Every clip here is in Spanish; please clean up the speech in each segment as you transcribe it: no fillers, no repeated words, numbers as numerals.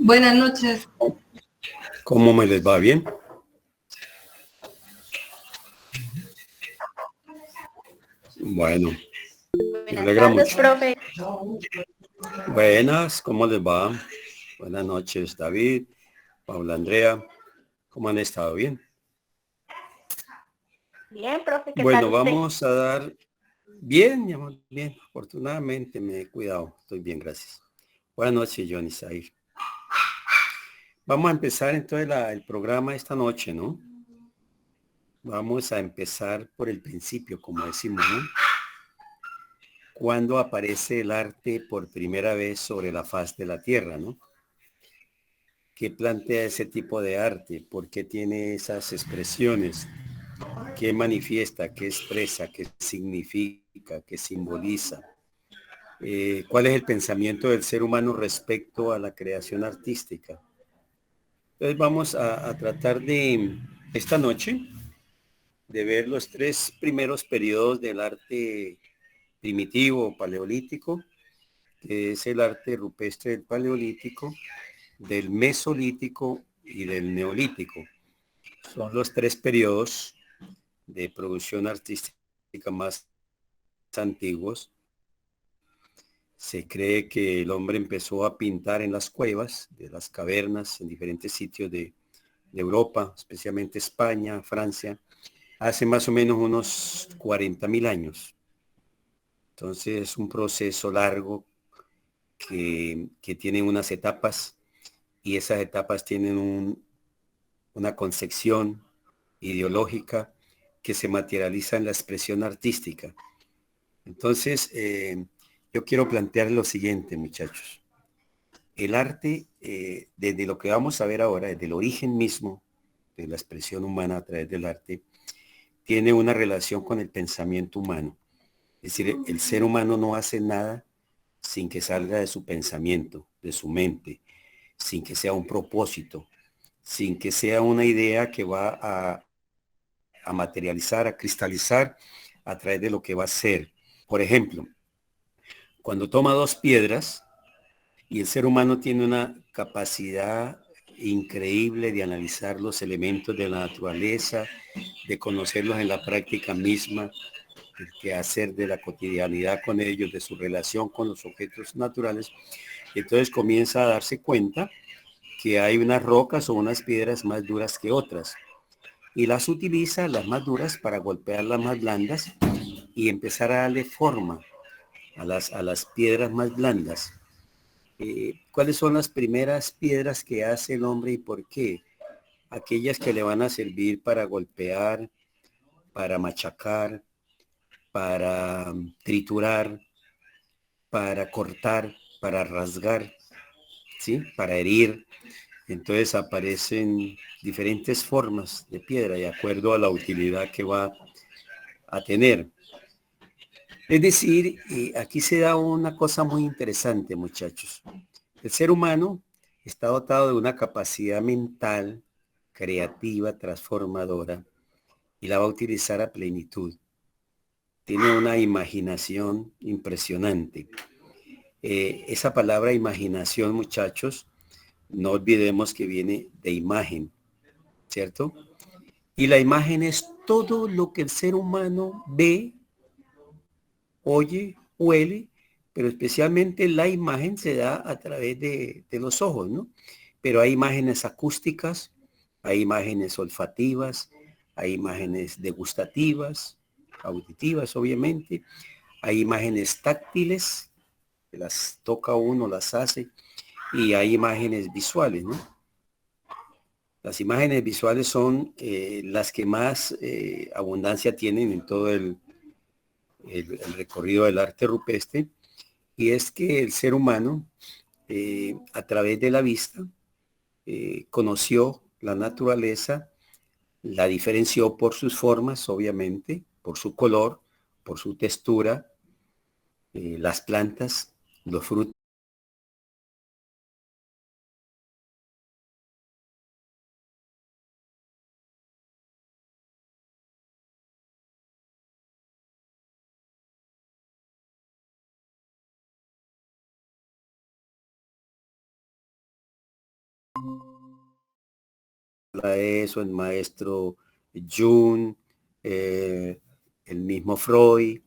Buenas noches. ¿Cómo me les va? ¿Bien? Bueno, me Buenas alegra tardes, mucho. profe. Buenas, ¿cómo les va? Buenas noches, David, Paula, Andrea. ¿Cómo han estado? ¿Bien? Bien, profe, ¿qué tal Bueno, usted? vamos a dar... Bien, mi amor, bien. Afortunadamente me he cuidado. Estoy bien, gracias. Buenas noches, Johnny Sair. Vamos a empezar entonces el programa esta noche, ¿no? Vamos a empezar por el principio, como decimos, ¿no? ¿Cuándo aparece el arte por primera vez sobre la faz de la tierra, ¿no? ¿Qué plantea ese tipo de arte? ¿Por qué tiene esas expresiones? ¿Qué manifiesta? ¿Qué expresa? ¿Qué significa? ¿Qué simboliza? ¿Cuál es el pensamiento del ser humano respecto a la creación artística? Entonces vamos a tratar de, esta noche, de ver los tres primeros periodos del arte primitivo paleolítico, que es el arte rupestre del paleolítico, del mesolítico y del neolítico. Son los tres periodos de producción artística más antiguos. Se cree que el hombre empezó a pintar en las cuevas de las cavernas en diferentes sitios de Europa, especialmente España, Francia, hace más o menos unos 40.000 años. Entonces es un proceso largo que tiene unas etapas y esas etapas tienen una concepción ideológica que se materializa en la expresión artística. Entonces, yo quiero plantear lo siguiente, muchachos. El arte, desde lo que vamos a ver ahora, desde el origen mismo de la expresión humana a través del arte, tiene una relación con el pensamiento humano. Es decir, el ser humano no hace nada sin que salga de su pensamiento, de su mente, sin que sea un propósito, sin que sea una idea que va a materializar, a cristalizar a través de lo que va a ser. Por ejemplo, cuando toma dos piedras y el ser humano tiene una capacidad increíble de analizar los elementos de la naturaleza, de conocerlos en la práctica misma, que hacer de la cotidianidad con ellos, de su relación con los objetos naturales, entonces comienza a darse cuenta que hay unas rocas o unas piedras más duras que otras y las utiliza, las más duras, para golpear las más blandas y empezar a darle forma a las piedras más blandas. ¿Cuáles son las primeras piedras que hace el hombre y por qué? Aquellas que le van a servir para golpear, para machacar, para triturar, para cortar, para rasgar, ¿sí? Para herir. Entonces aparecen diferentes formas de piedra de acuerdo a la utilidad que va a tener. Es decir, aquí se da una cosa muy interesante, muchachos. El ser humano está dotado de una capacidad mental, creativa, transformadora, y la va a utilizar a plenitud. Tiene una imaginación impresionante. Esa palabra imaginación, muchachos, no olvidemos que viene de imagen, ¿cierto? Y la imagen es todo lo que el ser humano ve, oye, huele, pero especialmente la imagen se da a través de los ojos, ¿no? Pero hay imágenes acústicas, hay imágenes olfativas, hay imágenes degustativas, auditivas, obviamente, hay imágenes táctiles, que las toca uno, las hace, y hay imágenes visuales, ¿no? Las imágenes visuales son las que más abundancia tienen en todo el recorrido del arte rupestre, y es que el ser humano, a través de la vista, conoció la naturaleza, la diferenció por sus formas, obviamente, por su color, por su textura, las plantas, los frutos. de eso, el maestro Jung, el mismo Freud,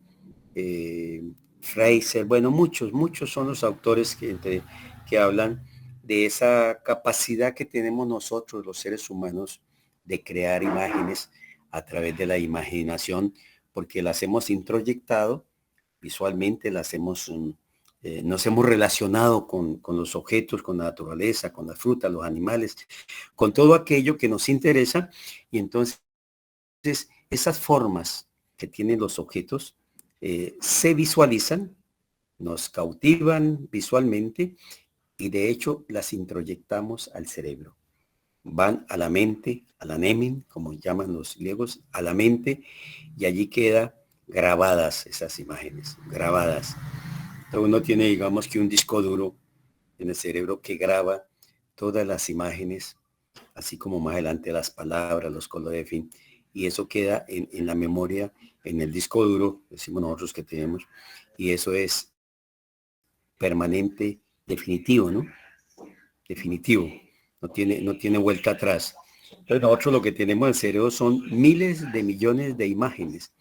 Fraser, bueno, muchos son los autores que hablan de esa capacidad que tenemos nosotros, los seres humanos, de crear imágenes a través de la imaginación, porque las hemos introyectado visualmente, nos hemos relacionado con los objetos, con la naturaleza, con la fruta, los animales, con todo aquello que nos interesa, y entonces esas formas que tienen los objetos se visualizan, nos cautivan visualmente y de hecho las introyectamos al cerebro. Van a la mente, a la nemin, como llaman los griegos, a la mente, y allí queda grabadas esas imágenes, grabadas. Entonces uno tiene, digamos, que un disco duro en el cerebro que graba todas las imágenes, así como más adelante las palabras, los colores, en fin, y eso queda en la memoria, en el disco duro, decimos nosotros que tenemos, y eso es permanente, definitivo, ¿no? Definitivo, no tiene vuelta atrás. Entonces nosotros lo que tenemos en el cerebro son miles de millones de imágenes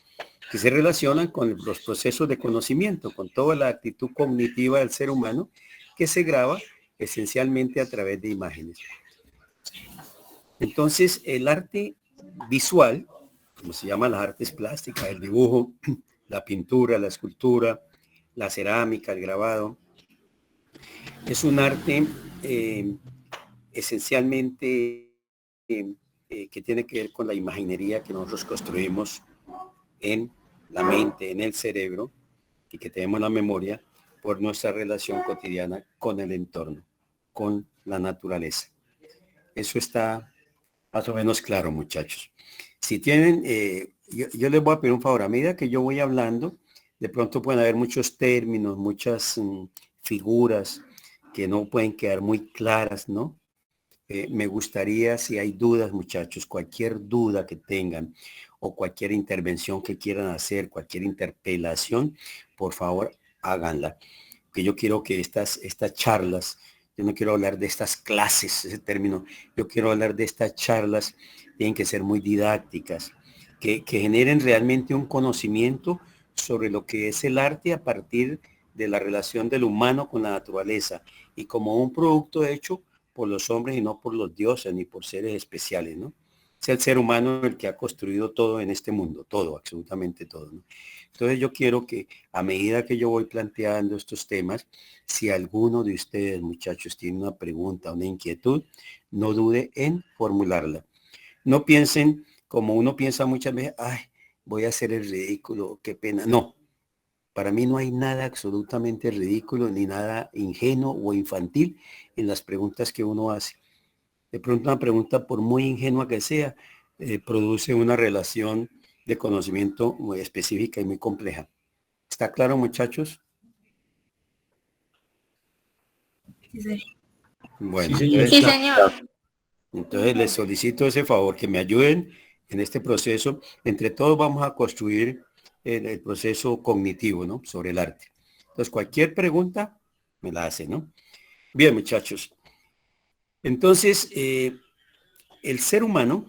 que se relacionan con los procesos de conocimiento, con toda la actitud cognitiva del ser humano que se graba esencialmente a través de imágenes. Entonces, el arte visual, como se llaman las artes plásticas, el dibujo, la pintura, la escultura, la cerámica, el grabado, es un arte esencialmente que tiene que ver con la imaginería que nosotros construimos en la mente, en el cerebro, y que tenemos la memoria por nuestra relación cotidiana con el entorno, con la naturaleza. Eso está más o menos claro, muchachos. Si tienen, yo les voy a pedir un favor, a medida que yo voy hablando, de pronto pueden haber muchos términos, muchas figuras que no pueden quedar muy claras, ¿no? Me gustaría, si hay dudas, muchachos, cualquier duda que tengan o cualquier intervención que quieran hacer, cualquier interpelación, por favor, háganla. Que yo quiero que estas charlas, yo no quiero hablar de estas clases, ese término, yo quiero hablar de estas charlas, tienen que ser muy didácticas, que generen realmente un conocimiento sobre lo que es el arte a partir de la relación del humano con la naturaleza y como un producto hecho por los hombres y no por los dioses ni por seres especiales, ¿no? Es el ser humano el que ha construido todo en este mundo, todo, absolutamente todo, ¿no? Entonces yo quiero que a medida que yo voy planteando estos temas, si alguno de ustedes, muchachos, tiene una pregunta, una inquietud, no dude en formularla. No piensen como uno piensa muchas veces, ay, voy a hacer el ridículo, qué pena. No, para mí no hay nada absolutamente ridículo ni nada ingenuo o infantil en las preguntas que uno hace. De pronto una pregunta, por muy ingenua que sea, produce una relación de conocimiento muy específica y muy compleja. ¿Está claro, muchachos? Sí, señor. Bueno, Sí, señor. Sí, señor. entonces les solicito ese favor, que me ayuden en este proceso. Entre todos vamos a construir el proceso cognitivo, ¿no? Sobre el arte. Entonces, cualquier pregunta me la hace, ¿no? Bien, muchachos. Entonces, el ser humano,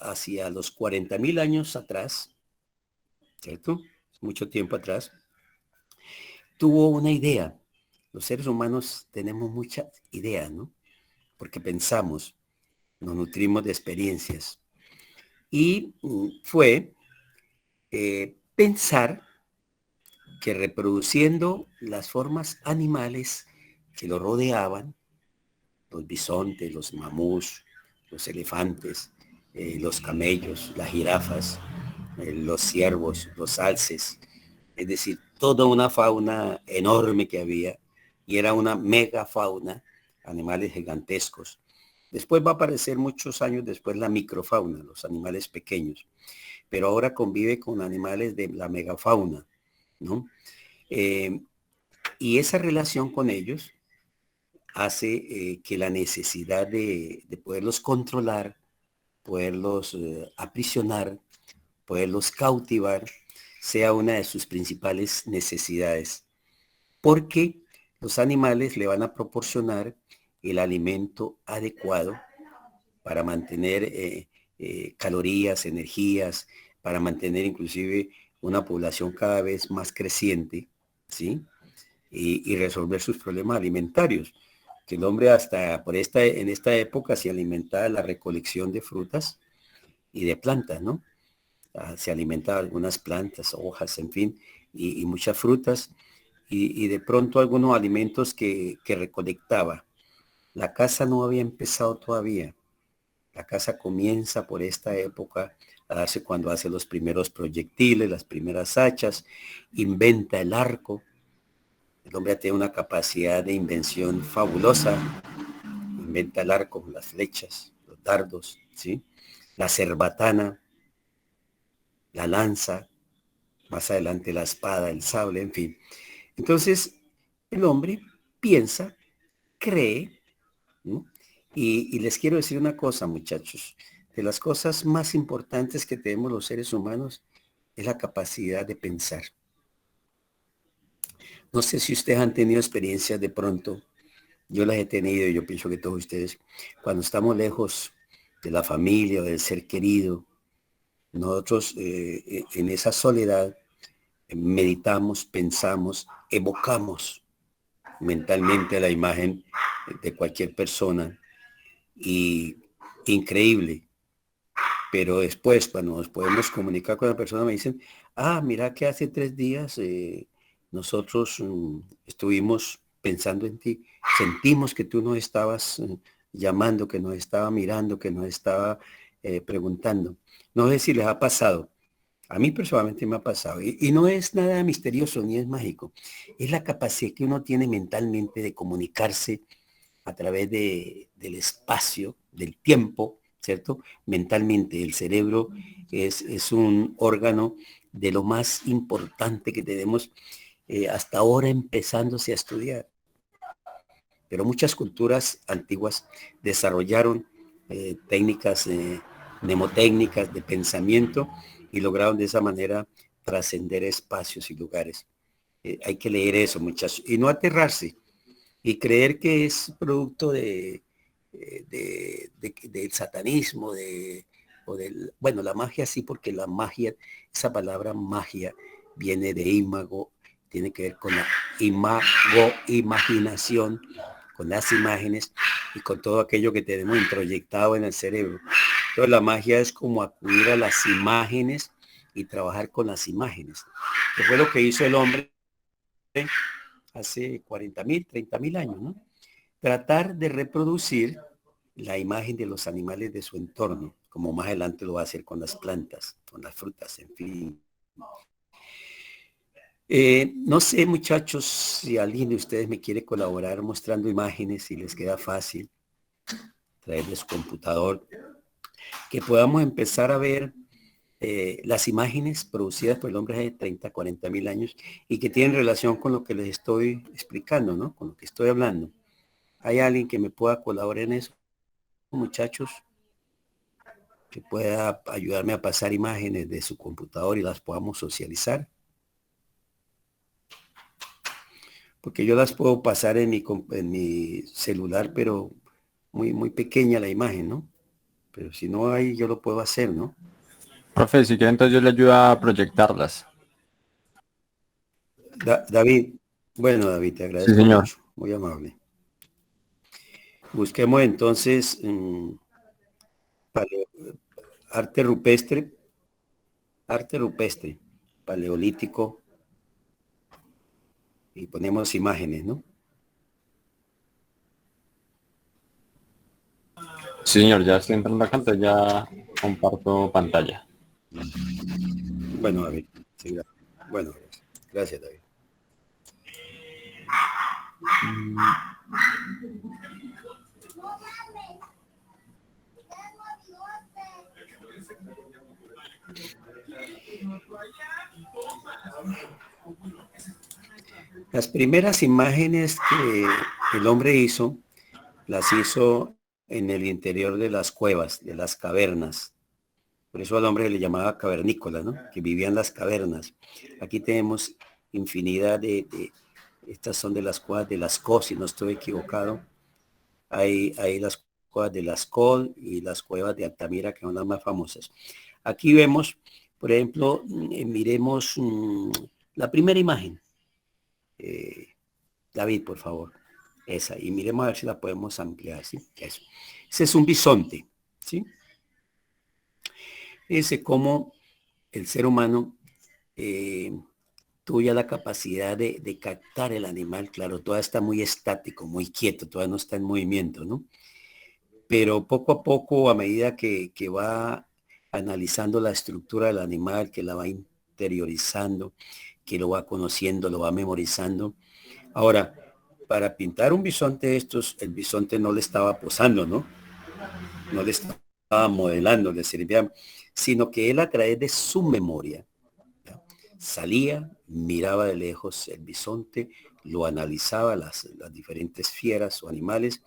hacia los 40.000 años atrás, ¿cierto? Mucho tiempo atrás, tuvo una idea. Los seres humanos tenemos muchas ideas, ¿no? Porque pensamos, nos nutrimos de experiencias. Y fue pensar que reproduciendo las formas animales que lo rodeaban, los bisontes, los mamús, los elefantes, los camellos, las jirafas, los ciervos, los alces, es decir, toda una fauna enorme que había, y era una megafauna, animales gigantescos. Después va a aparecer muchos años después la microfauna, los animales pequeños, pero ahora convive con animales de la megafauna, ¿no? Y esa relación con ellos hace que la necesidad de poderlos controlar, poderlos aprisionar, poderlos cautivar, sea una de sus principales necesidades, porque los animales le van a proporcionar el alimento adecuado para mantener calorías, energías, para mantener inclusive una población cada vez más creciente, ¿sí? Y resolver sus problemas alimentarios. Que el hombre hasta en esta época se alimentaba de la recolección de frutas y de plantas, ¿no? Se alimentaba de algunas plantas, hojas, en fin, y muchas frutas, y de pronto algunos alimentos que recolectaba. La caza no había empezado todavía. La caza comienza por esta época a darse cuando hace los primeros proyectiles, las primeras hachas, inventa el arco. El hombre tiene una capacidad de invención fabulosa. Inventa el arco, las flechas, los dardos, ¿sí? La cerbatana, la lanza, más adelante la espada, el sable, en fin. Entonces, el hombre piensa, cree, ¿no? Y les quiero decir una cosa, muchachos. De las cosas más importantes que tenemos los seres humanos es la capacidad de pensar. No sé si ustedes han tenido experiencias de pronto. Yo las he tenido y yo pienso que todos ustedes, cuando estamos lejos de la familia o del ser querido, nosotros en esa soledad meditamos, pensamos, evocamos mentalmente la imagen de cualquier persona y increíble. Pero después, cuando nos podemos comunicar con la persona, me dicen, mira que hace 3 días nosotros estuvimos pensando en ti, sentimos que tú nos estabas llamando, que nos estaba mirando, que nos estaba preguntando. No sé si les ha pasado. A mí personalmente me ha pasado. Y no es nada misterioso ni es mágico. Es la capacidad que uno tiene mentalmente de comunicarse a través del espacio, del tiempo, ¿cierto? Mentalmente, el cerebro es un órgano de lo más importante que tenemos hasta ahora empezándose a estudiar. Pero muchas culturas antiguas desarrollaron técnicas mnemotécnicas de pensamiento y lograron de esa manera trascender espacios y lugares. Hay que leer eso, muchachos, y no aterrarse y creer que es producto del satanismo, bueno, la magia sí, porque la magia, esa palabra magia viene de imago, tiene que ver con la imaginación, con las imágenes y con todo aquello que tenemos introyectado en el cerebro. Entonces la magia es como acudir a las imágenes y trabajar con las imágenes, que fue lo que hizo el hombre hace 40.000, 30.000 años, ¿no? Tratar de reproducir la imagen de los animales de su entorno, como más adelante lo va a hacer con las plantas, con las frutas, en fin. No sé, muchachos, si alguien de ustedes me quiere colaborar mostrando imágenes, si les queda fácil, traerles su computador, que podamos empezar a ver las imágenes producidas por el hombre de 30, 40.000 años y que tienen relación con lo que les estoy explicando, ¿no? Con lo que estoy hablando. ¿Hay alguien que me pueda colaborar en eso, muchachos? Que pueda ayudarme a pasar imágenes de su computador y las podamos socializar. Porque yo las puedo pasar en mi celular, pero muy pequeña la imagen, ¿no? Pero si no hay, yo lo puedo hacer, ¿no? Profe, si quiere entonces yo le ayudo a proyectarlas. David, bueno, David, te Sí, agradezco señor. mucho, muy amable. Busquemos entonces arte rupestre, paleolítico, y ponemos imágenes, ¿no? Sí, señor, ya estoy entrando acá, entonces ya comparto pantalla. Bueno, David, sí, bueno, gracias, David. Las primeras imágenes que el hombre hizo, las hizo en el interior de las cuevas, de las cavernas. Por eso al hombre le llamaba cavernícola, ¿no? Que vivía en las cavernas. Aquí tenemos infinidad estas son de las cuevas de Lascaux, si no estoy equivocado. Ahí las cuevas de Lascaux y las cuevas de Altamira, que son las más famosas. Aquí vemos, por ejemplo, miremos la primera imagen. David, por favor. Esa. Y miremos a ver si la podemos ampliar, ¿sí? Eso. Ese es un bisonte, ¿sí? Fíjense cómo el ser humano tuvo ya la capacidad de captar el animal. Claro, todavía está muy estático, muy quieto, todavía no está en movimiento, ¿no? Pero poco a poco, a medida que va analizando la estructura del animal, que la va interiorizando, que lo va conociendo, lo va memorizando. Ahora, para pintar un bisonte de estos, el bisonte no le estaba posando, ¿no? No le estaba modelando, le servía, sino que él a través de su memoria, ¿ya? Salía, miraba de lejos el bisonte, lo analizaba, las diferentes fieras o animales,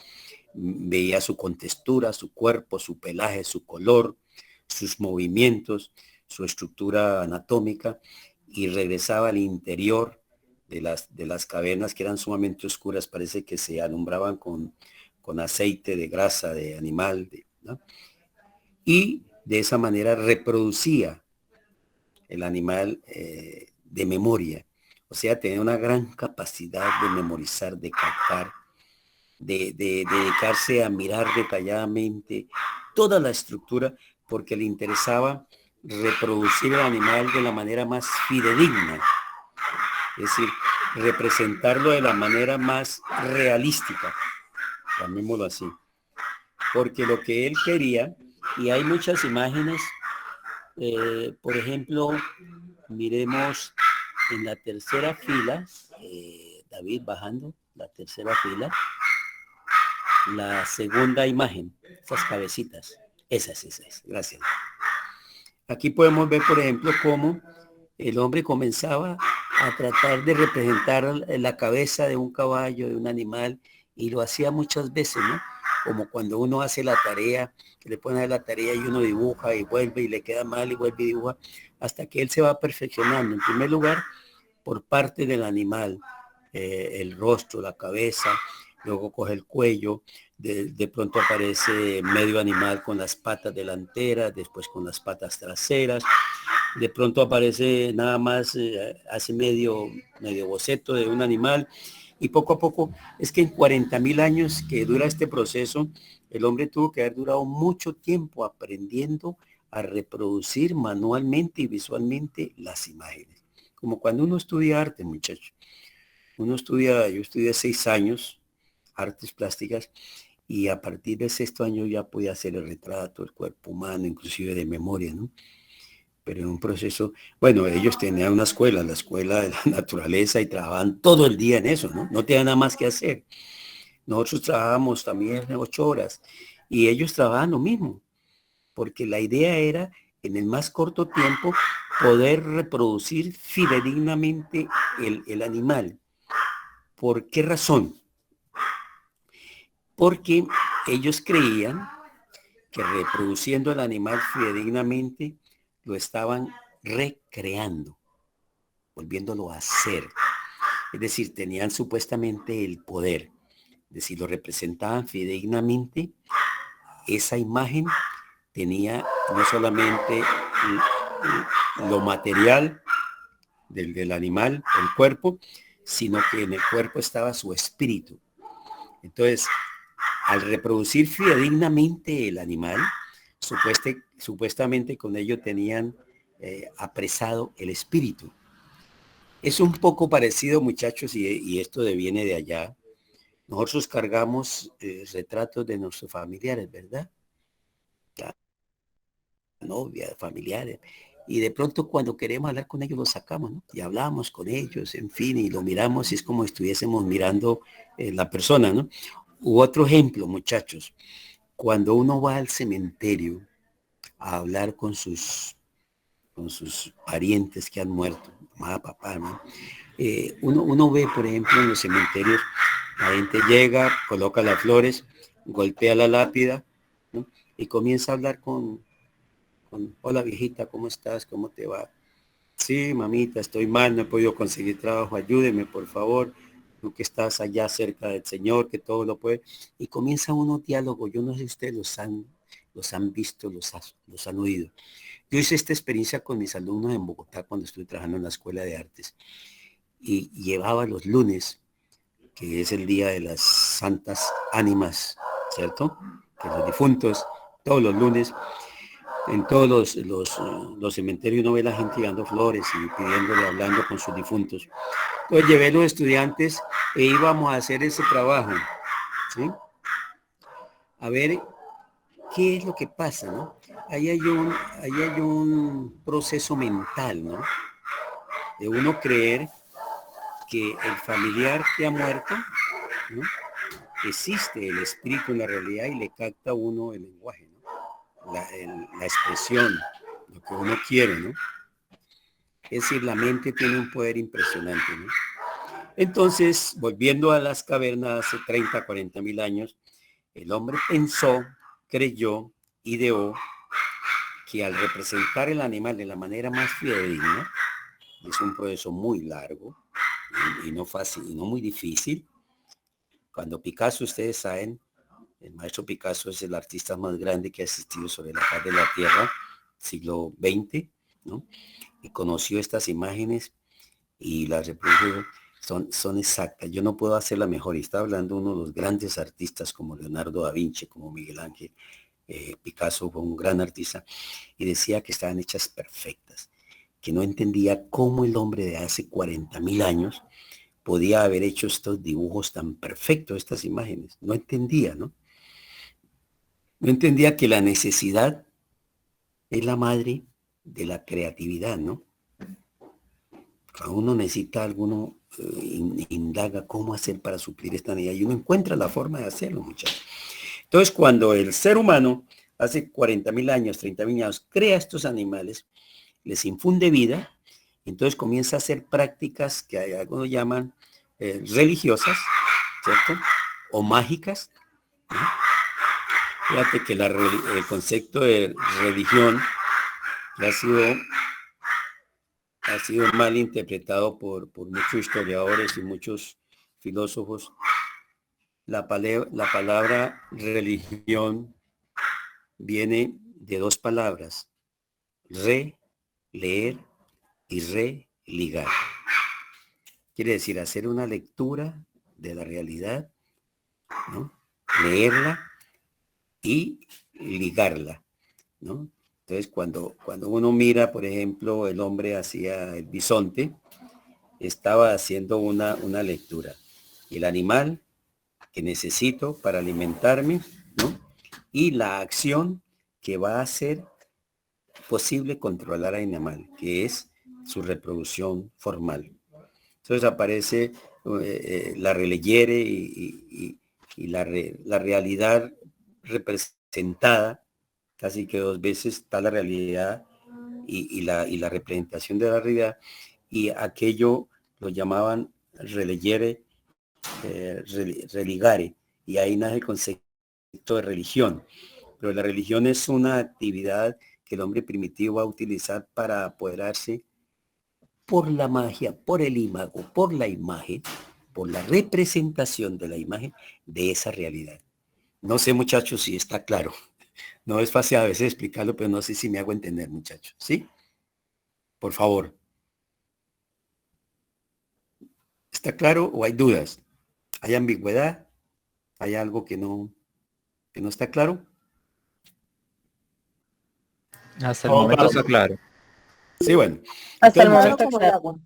veía su contextura, su cuerpo, su pelaje, su color, sus movimientos, su estructura anatómica, y regresaba al interior de las cavernas, que eran sumamente oscuras, parece que se alumbraban con aceite de grasa de animal, ¿no? Y de esa manera reproducía el animal de memoria. O sea, tenía una gran capacidad de memorizar, de captar, de dedicarse a mirar detalladamente toda la estructura, porque le interesaba reproducir el animal de la manera más fidedigna, es decir, representarlo de la manera más realística, llamémoslo así, porque lo que él quería, y hay muchas imágenes, por ejemplo, miremos en la tercera fila, David bajando, la tercera fila, la segunda imagen, esas cabecitas, esas, gracias. Aquí podemos ver, por ejemplo, cómo el hombre comenzaba a tratar de representar la cabeza de un caballo, de un animal, y lo hacía muchas veces, ¿no? Como cuando uno hace la tarea, que le pone a la tarea y uno dibuja y vuelve y le queda mal y vuelve y dibuja, hasta que él se va perfeccionando. En primer lugar, por parte del animal, el rostro, la cabeza, luego coge el cuello, de pronto aparece medio animal con las patas delanteras, después con las patas traseras, de pronto aparece nada más, hace medio boceto de un animal, y poco a poco, es que en 40.000 años que dura este proceso, el hombre tuvo que haber durado mucho tiempo aprendiendo a reproducir manualmente y visualmente las imágenes. Como cuando uno estudia arte, muchachos. Yo estudié 6 años, artes plásticas, y a partir del sexto año ya podía hacer el retrato, el cuerpo humano, inclusive de memoria, ¿no? Pero en un proceso, bueno, ellos tenían una escuela, la escuela de la naturaleza, y trabajaban todo el día en eso, ¿no? No tenían nada más que hacer. Nosotros trabajábamos también 8 horas, y ellos trabajaban lo mismo, porque la idea era, en el más corto tiempo, poder reproducir fidedignamente el animal. ¿Por qué razón? Porque ellos creían que reproduciendo el animal fidedignamente lo estaban recreando, volviéndolo a hacer. Es decir, tenían supuestamente el poder de, si lo representaban fidedignamente, esa imagen tenía no solamente lo material del animal, el cuerpo, sino que en el cuerpo estaba su espíritu. Entonces, al reproducir fidedignamente el animal, supuestamente con ello tenían apresado el espíritu. Es un poco parecido, muchachos, y esto viene de allá. Nosotros cargamos retratos de nuestros familiares, ¿verdad? La novia, familiares. Y de pronto cuando queremos hablar con ellos los sacamos, ¿no? Y hablamos con ellos, en fin, y lo miramos y es como si estuviésemos mirando la persona, ¿no? U otro ejemplo, muchachos, cuando uno va al cementerio a hablar con sus parientes que han muerto, mamá, papá, ¿no? Uno ve, por ejemplo, en los cementerios, la gente llega, coloca las flores, golpea la lápida, ¿no? Y comienza a hablar hola viejita, ¿cómo estás? ¿Cómo te va? Sí, mamita, estoy mal, no he podido conseguir trabajo, ayúdeme, por favor. tú que estás allá cerca del Señor, que todo lo puede, y comienza unos diálogos, yo no sé si ustedes los han visto, los han oído. Yo hice esta experiencia con mis alumnos en Bogotá cuando estuve trabajando en la Escuela de Artes, y llevaba los lunes, que es el día de las santas ánimas, ¿cierto? Que los difuntos, todos los lunes, en todos los cementerios uno ve a la gente llevando flores y pidiéndole, hablando con sus difuntos. Entonces llevé a los estudiantes e íbamos a hacer ese trabajo, ¿sí? A ver qué es lo que pasa, ¿no? Ahí hay un proceso mental, ¿no? De uno creer que el familiar que ha muerto, ¿no? Existe el espíritu en la realidad y le capta a uno el lenguaje, ¿no? La expresión, lo que uno quiere, ¿no? Es decir, la mente tiene un poder impresionante, ¿no? Entonces, volviendo a las cavernas hace 30, 40 mil años, el hombre pensó, creyó, ideó que al representar el animal de la manera más fidedigna, es un proceso muy largo y no fácil y no muy difícil. Cuando Picasso, ustedes saben, el maestro Picasso es el artista más grande que ha existido sobre la faz de la Tierra, siglo XX, ¿no? Y conoció estas imágenes y las reprodujo, son exactas. Yo no puedo hacerla mejor. Y está hablando uno de los grandes artistas como Leonardo da Vinci, como Miguel Ángel. Picasso fue un gran artista y decía que estaban hechas perfectas, que no entendía cómo el hombre de hace 40 mil años podía haber hecho estos dibujos tan perfectos, estas imágenes. No entendía, ¿no? No entendía que la necesidad es la madre de la creatividad, ¿no? Cuando uno necesita alguno, indaga cómo hacer para suplir esta necesidad y uno encuentra la forma de hacerlo, muchachos. Entonces, cuando el ser humano hace 40 mil años, 30 mil años, crea estos animales, les infunde vida, entonces comienza a hacer prácticas que algunos llaman religiosas, ¿cierto? O mágicas, ¿no? Fíjate que el concepto de religión ha sido mal interpretado por muchos historiadores y muchos filósofos. La palabra religión viene de dos palabras, leer y religar. Quiere decir hacer una lectura de la realidad, ¿no? Leerla y ligarla, ¿no? Entonces, cuando uno mira, por ejemplo, el hombre hacia el bisonte, estaba haciendo una lectura. El animal que necesito para alimentarme, ¿no? Y la acción que va a hacer posible controlar al animal, que es su reproducción formal. Entonces aparece la releyere y la realidad representada, casi que dos veces está la realidad y la representación de la realidad, y aquello lo llamaban releyere, religare, y ahí nace el concepto de religión. Pero la religión es una actividad que el hombre primitivo va a utilizar para apoderarse por la magia, por el imago, por la imagen, por la representación de la imagen de esa realidad. No sé, muchachos, si está claro. No es fácil a veces explicarlo, pero no sé si me hago entender, muchachos. ¿Sí? Por favor. ¿Está claro o hay dudas? ¿Hay ambigüedad? ¿Hay algo que no está claro? Hasta el momento está claro. Sí, bueno. Hasta el Entonces, momento claro.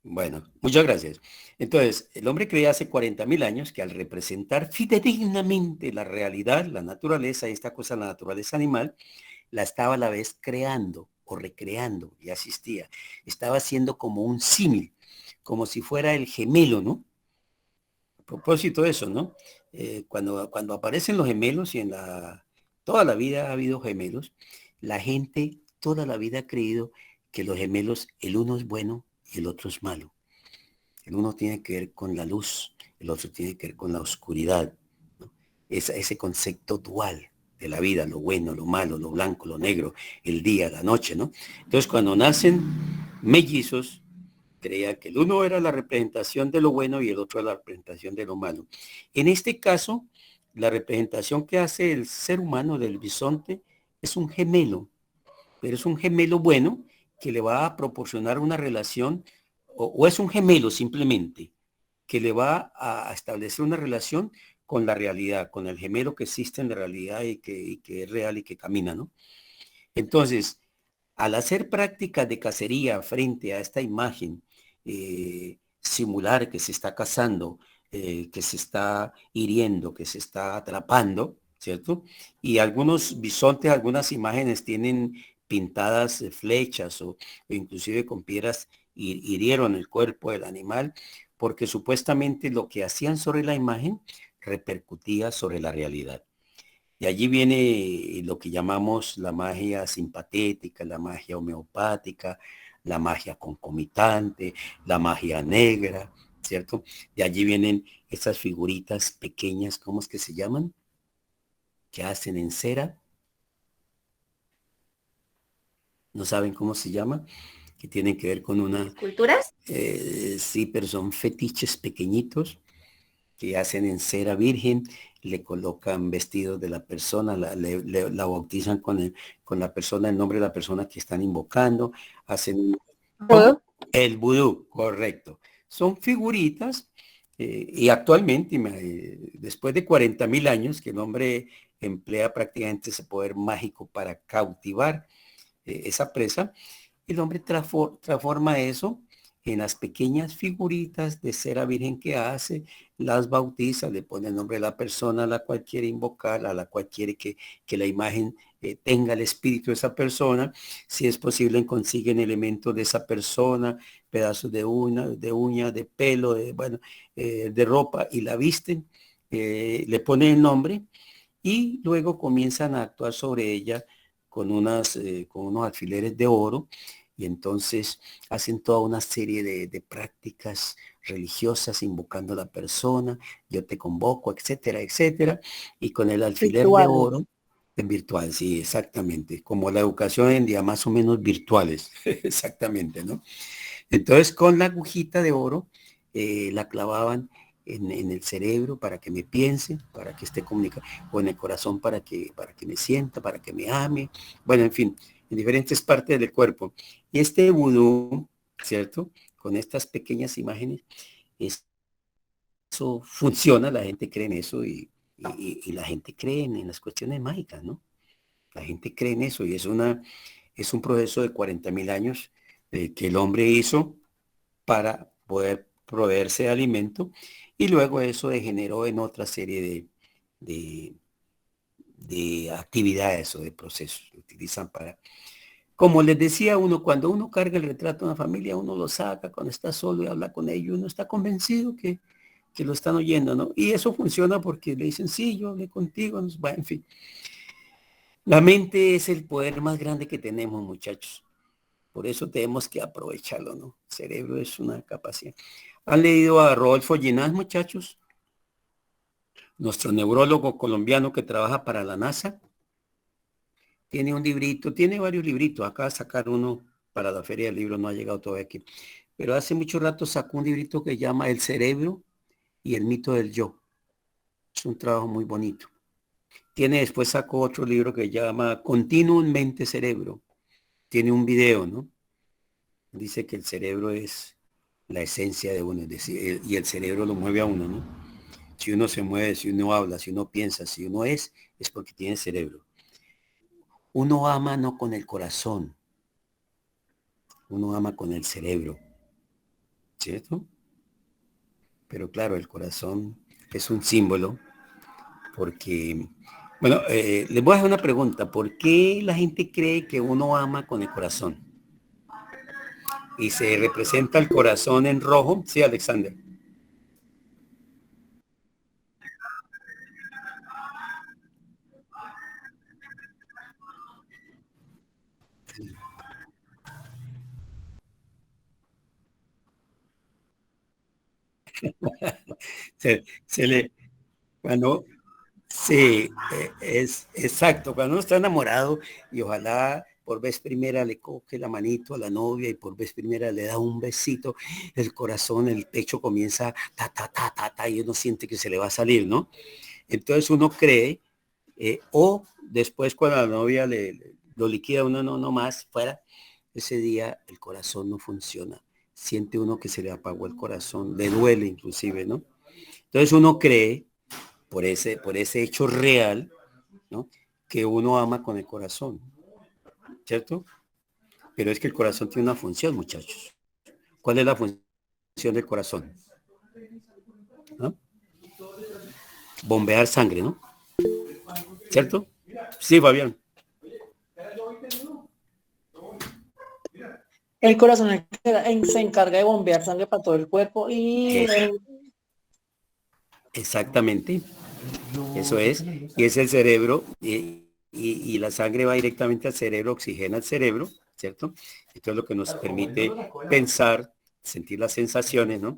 bueno, muchas gracias. Entonces, el hombre creía hace 40 mil años que al representar fidedignamente la realidad, la naturaleza, esta cosa, la naturaleza animal, la estaba a la vez creando o recreando y asistía. Estaba haciendo como un símil, como si fuera el gemelo, ¿no? A propósito de eso, ¿no? Cuando aparecen los gemelos y toda la vida ha habido gemelos, la gente toda la vida ha creído que los gemelos, el uno es bueno y el otro es malo. El uno tiene que ver con la luz, el otro tiene que ver con la oscuridad, ¿no? Ese concepto dual de la vida, lo bueno, lo malo, lo blanco, lo negro, el día, la noche, ¿no? Entonces, cuando nacen mellizos, Creía que el uno era la representación de lo bueno y el otro la representación de lo malo. En este caso, la representación que hace el ser humano del bisonte es un gemelo, pero es un gemelo bueno que le va a proporcionar una relación, o es un gemelo simplemente, que le va a establecer una relación con la realidad, con el gemelo que existe en la realidad y que es real y que camina, ¿no? Entonces, al hacer prácticas de cacería frente a esta imagen, simular que se está cazando, que se está hiriendo, que se está atrapando, ¿cierto? Y algunos bisontes, algunas imágenes tienen pintadas flechas o inclusive con piedras hirieron el cuerpo del animal, porque supuestamente lo que hacían sobre la imagen repercutía sobre la realidad. Y allí viene lo que llamamos la magia simpatética, la magia homeopática, la magia concomitante, la magia negra, ¿cierto? De allí vienen estas figuritas pequeñas, ¿cómo es que se llaman? Que hacen en cera. No saben cómo se llama, que tienen que ver con una... ¿Esculturas? Sí, pero son fetiches pequeñitos que hacen en cera virgen, le colocan vestidos de la persona, la bautizan con la persona, el nombre de la persona que están invocando, hacen ¿Puedo? el vudú, correcto. Son figuritas y actualmente, después de 40.000 años, que el hombre emplea prácticamente ese poder mágico para cautivar esa presa, el hombre transforma eso en las pequeñas figuritas de cera virgen que hace, las bautiza, le pone el nombre de la persona a la cual quiere invocar, a la cual quiere que la imagen tenga el espíritu de esa persona. Si es posible, consiguen elementos de esa persona, pedazos de uña, de pelo, de ropa, y la visten, le ponen el nombre y luego comienzan a actuar sobre ella con unos alfileres de oro, y entonces hacen toda una serie de prácticas religiosas invocando a la persona, yo te convoco, etcétera, etcétera, y con el alfiler de Ritual. oro, en virtual, sí, exactamente, como la educación en día más o menos virtuales, exactamente, ¿no? Entonces con la agujita de oro la clavaban en el cerebro para que me piense, para que esté comunicado, o en el corazón para que me sienta, para que me ame, bueno, en fin, en diferentes partes del cuerpo. Y este vudú, ¿cierto? Con estas pequeñas imágenes, eso funciona, la gente cree en eso y la gente cree en las cuestiones mágicas, ¿no? La gente cree en eso y es un proceso de 40.000 años que el hombre hizo para poder proveerse de alimento y luego eso degeneró en otra serie de, de actividades o de procesos que utilizan para... Como les decía uno, cuando uno carga el retrato de una familia, uno lo saca cuando está solo y habla con ellos, uno está convencido que lo están oyendo, ¿no? Y eso funciona porque le dicen, sí, yo hablé contigo, bueno, en fin. La mente es el poder más grande que tenemos, muchachos. Por eso tenemos que aprovecharlo, ¿no? El cerebro es una capacidad. ¿Han leído a Rodolfo Ginás, muchachos? Nuestro neurólogo colombiano que trabaja para la NASA. Tiene un librito, tiene varios libritos. Acaba de sacar uno para la Feria del Libro, no ha llegado todavía aquí. Pero hace mucho rato sacó un librito que llama El cerebro y el mito del yo. Es un trabajo muy bonito. Después sacó otro libro que llama Continuum Mente Cerebro. Tiene un video, ¿no? Dice que el cerebro es la esencia de uno, es decir, y el cerebro lo mueve a uno, ¿no? Si uno se mueve, si uno habla, si uno piensa, si uno es porque tiene cerebro. Uno ama no con el corazón, uno ama con el cerebro, ¿cierto? Pero claro, el corazón es un símbolo porque, bueno, les voy a hacer una pregunta. ¿Por qué la gente cree que uno ama con el corazón? Y se representa el corazón en rojo. Sí, Alexander. Se le, cuando, sí, es exacto. Cuando uno está enamorado y ojalá por vez primera le coge la manito a la novia y por vez primera le da un besito, el corazón, el pecho comienza y uno siente que se le va a salir, ¿no? Entonces uno cree, o después cuando la novia lo liquida uno no más, fuera, ese día el corazón no funciona. Siente uno que se le apagó el corazón, le duele inclusive, ¿no? Entonces uno cree, por ese hecho real, ¿no? Que uno ama con el corazón, ¿cierto? Pero es que el corazón tiene una función, muchachos. ¿Cuál es la función del corazón? ¿No? Bombear sangre, ¿no? ¿Cierto? Sí, Fabián. El corazón se encarga de bombear sangre para todo el cuerpo y Exactamente. Eso es. Y es el cerebro. Y la sangre va directamente al cerebro, oxigena al cerebro, ¿cierto? Esto es lo que nos permite pensar, sentir las sensaciones, ¿no?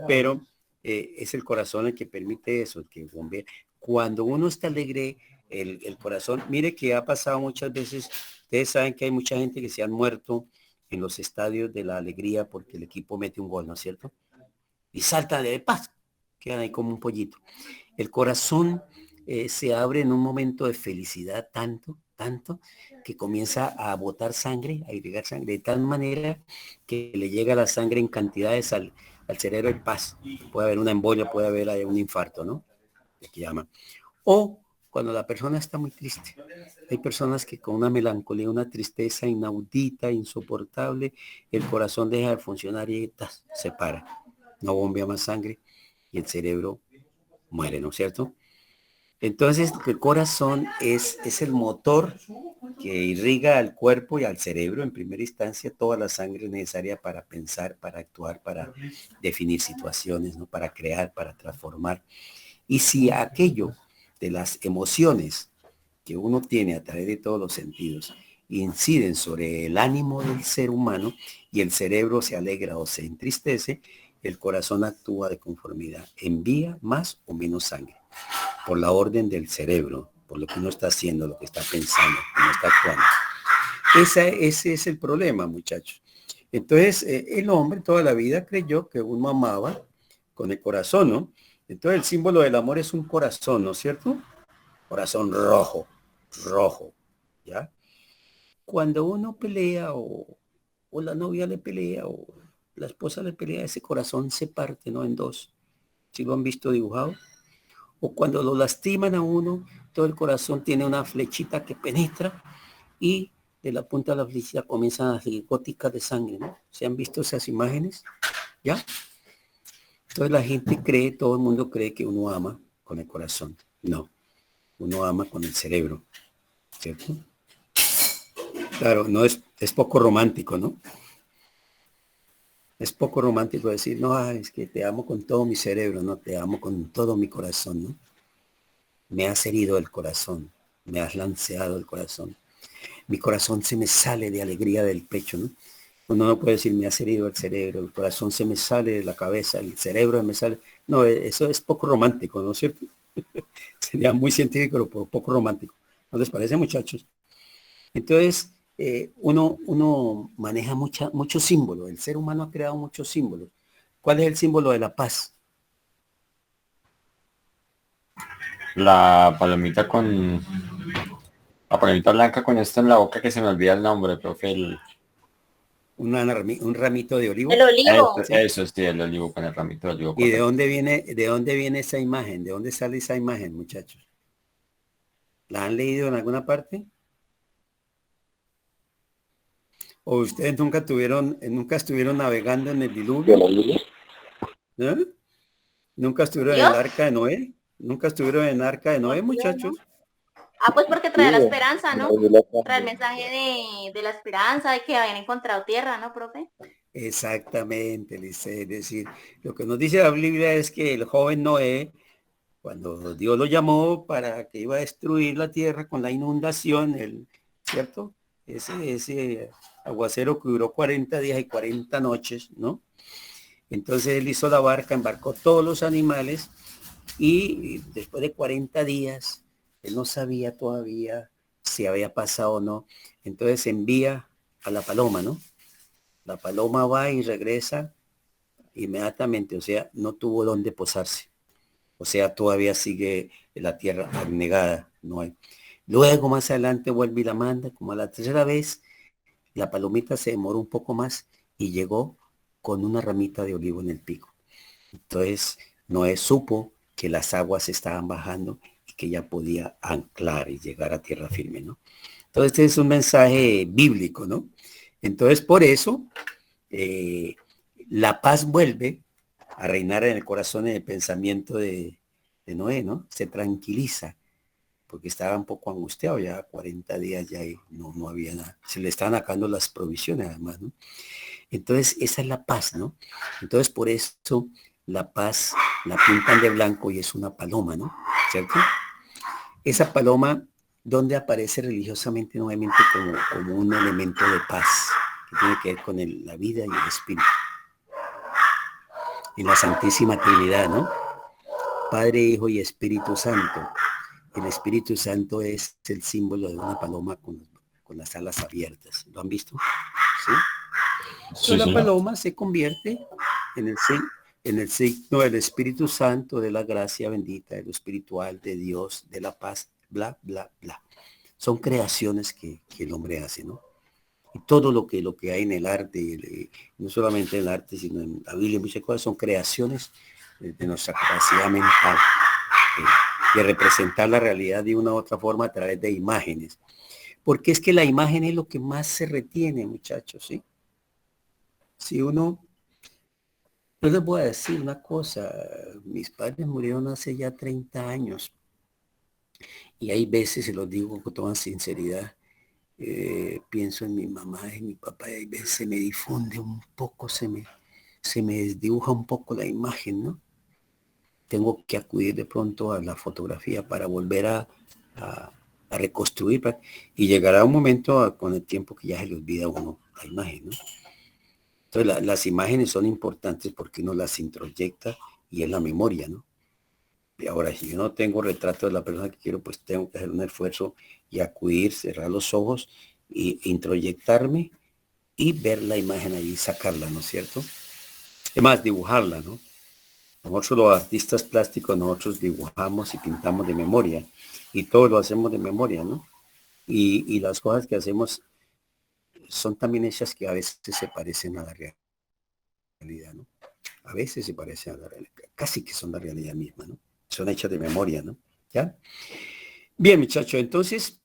Pero es el corazón el que permite eso, el que bombea. Cuando uno está alegre, el corazón, mire que ha pasado muchas veces, ustedes saben que hay mucha gente que se han muerto en los estadios de la alegría porque el equipo mete un gol, ¿no es cierto? Y salta de paz, quedan ahí como un pollito. El corazón se abre en un momento de felicidad tanto, que comienza a botar sangre, a irrigar sangre, de tal manera que le llega la sangre en cantidades al cerebro en paz. Puede haber una embolia, puede haber un infarto, ¿no? Que llaman. O cuando la persona está muy triste. Hay personas que con una melancolía, una tristeza inaudita, insoportable, el corazón deja de funcionar y se para. No bombea más sangre y el cerebro muere, ¿no es cierto? Entonces, el corazón es el motor que irriga al cuerpo y al cerebro en primera instancia toda la sangre necesaria para pensar, para actuar, para definir situaciones, ¿no? Para crear, para transformar. Y si aquello de las emociones que uno tiene a través de todos los sentidos inciden sobre el ánimo del ser humano y el cerebro se alegra o se entristece, el corazón actúa de conformidad, envía más o menos sangre por la orden del cerebro, por lo que uno está haciendo, lo que está pensando, cómo está actuando. Ese es el problema, muchachos. Entonces, el hombre toda la vida creyó que uno amaba con el corazón, ¿no? Entonces, el símbolo del amor es un corazón, ¿no es cierto? Corazón rojo, ¿ya? Cuando uno pelea o la novia le pelea o la esposa le pelea, ese corazón se parte, ¿no? En dos. ¿Sí lo han visto dibujado? O cuando lo lastiman a uno, todo el corazón tiene una flechita que penetra y de la punta de la flechita comienzan a salir góticas de sangre, ¿no? ¿Se han visto esas imágenes? ¿Ya? Entonces la gente cree, todo el mundo cree que uno ama con el corazón. No, uno ama con el cerebro, ¿cierto? Claro, no es poco romántico, ¿no? Es poco romántico decir, no, es que te amo con todo mi cerebro, no, te amo con todo mi corazón, ¿no? Me has herido el corazón, me has lanceado el corazón. Mi corazón se me sale de alegría del pecho, ¿no? Uno no puede decir, me has herido el cerebro, el corazón se me sale de la cabeza, el cerebro me sale. No, eso es poco romántico, ¿no es cierto? Sería muy científico, pero poco romántico. ¿No les parece, muchachos? Entonces, uno maneja muchos símbolos. El ser humano ha creado muchos símbolos. ¿Cuál es el símbolo de la paz? La palomita con... La palomita blanca con esto en la boca que se me olvida el nombre, profe. Un ramito de olivo. El olivo. Eso sí, el olivo con el ramito de olivo. ¿Y de dónde viene esa imagen? ¿De dónde sale esa imagen, muchachos? ¿La han leído en alguna parte? ¿O ustedes nunca estuvieron navegando en el diluvio? ¿Eh? ¿Nunca estuvieron en el ¿Dios? arca de Noé? ¿Nunca estuvieron en el arca de Noé, muchachos? Ah, pues porque trae la esperanza, ¿no? Trae el mensaje de la esperanza, de que habían encontrado tierra, ¿no, profe? Exactamente, Lice. Es decir, lo que nos dice la Biblia es que el joven Noé, cuando Dios lo llamó para que iba a destruir la tierra con la inundación, ¿cierto? Ese aguacero que duró 40 días y 40 noches, ¿no? Entonces él hizo la barca, embarcó todos los animales y después de 40 días, él no sabía todavía si había pasado o no. Entonces envía a la paloma, ¿no? La paloma va y regresa inmediatamente, o sea, no tuvo dónde posarse. O sea, todavía sigue la tierra abnegada, no hay. Luego más adelante vuelve y la manda, como a la tercera vez, la palomita se demoró un poco más y llegó con una ramita de olivo en el pico. Entonces Noé supo que las aguas estaban bajando y que ya podía anclar y llegar a tierra firme, ¿no? Entonces este es un mensaje bíblico, ¿no? Entonces por eso eh, la paz vuelve a reinar en el corazón, en el pensamiento de Noé, ¿no? Se tranquiliza porque estaba un poco angustiado, ya 40 días ya no había nada. Se le estaban acabando las provisiones además, ¿no? Entonces esa es la paz, ¿no? Entonces por eso la paz la pintan de blanco y es una paloma, ¿no? ¿Cierto? Esa paloma, ¿dónde aparece religiosamente nuevamente como un elemento de paz? Que tiene que ver con la vida y el espíritu. En la Santísima Trinidad, ¿no? Padre, Hijo y Espíritu Santo. El Espíritu Santo es el símbolo de una paloma con las alas abiertas. ¿Lo han visto? ¿Sí? Sí, La sí. paloma se convierte en el signo del Espíritu Santo, de la gracia bendita, de lo espiritual, de Dios, de la paz, bla, bla, bla. Son creaciones que el hombre hace, ¿no? Y todo lo que hay en el arte, no solamente en el arte, sino en la Biblia, muchas cosas son creaciones de nuestra capacidad mental, de representar la realidad de una u otra forma a través de imágenes. Porque es que la imagen es lo que más se retiene, muchachos, ¿sí? Si uno, yo les voy a decir una cosa, mis padres murieron hace ya 30 años y hay veces, se los digo con toda sinceridad, pienso en mi mamá y mi papá y hay veces se me difunde un poco, se me desdibuja un poco la imagen, ¿no? Tengo que acudir de pronto a la fotografía para volver a reconstruir y llegará un momento con el tiempo que ya se le olvida a uno la imagen, ¿no? Entonces las imágenes son importantes porque uno las introyecta y es la memoria, ¿no? Y ahora, si yo no tengo retrato de la persona que quiero, pues tengo que hacer un esfuerzo y acudir, cerrar los ojos e introyectarme y ver la imagen allí, sacarla, ¿no es cierto? Es más, dibujarla, ¿no? Nosotros los artistas plásticos, nosotros dibujamos y pintamos de memoria y todo lo hacemos de memoria, ¿no? Y las cosas que hacemos son también hechas que a veces se parecen a la realidad, ¿no? A veces se parecen a la realidad, casi que son la realidad misma, ¿no? Son hechas de memoria, ¿no? ¿Ya? Bien, muchachos, entonces,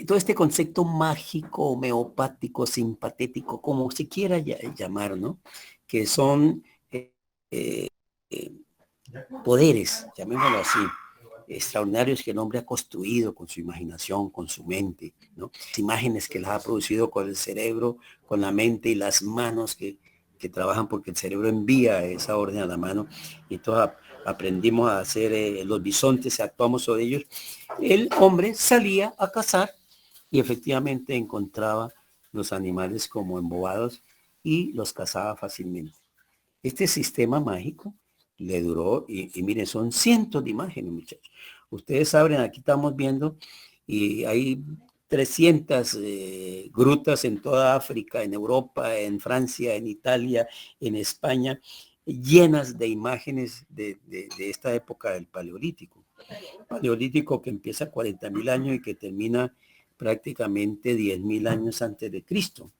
todo este concepto mágico, homeopático, simpatético, como se quiera llamar, ¿no? Que son eh, poderes, llamémoslo así, extraordinarios que el hombre ha construido con su imaginación, con su mente, ¿no? Las imágenes que las ha producido con el cerebro, con la mente y las manos que trabajan porque el cerebro envía esa orden a la mano y entonces aprendimos a hacer los bisontes, actuamos sobre ellos. El hombre salía a cazar y efectivamente encontraba los animales como embobados y los cazaba fácilmente. Este sistema mágico le duró, y miren, son cientos de imágenes, muchachos. Ustedes saben, aquí estamos viendo, y hay 300 grutas en toda África, en Europa, en Francia, en Italia, en España, llenas de imágenes de esta época del Paleolítico. Paleolítico que empieza 40.000 años y que termina prácticamente 10.000 años antes de Cristo.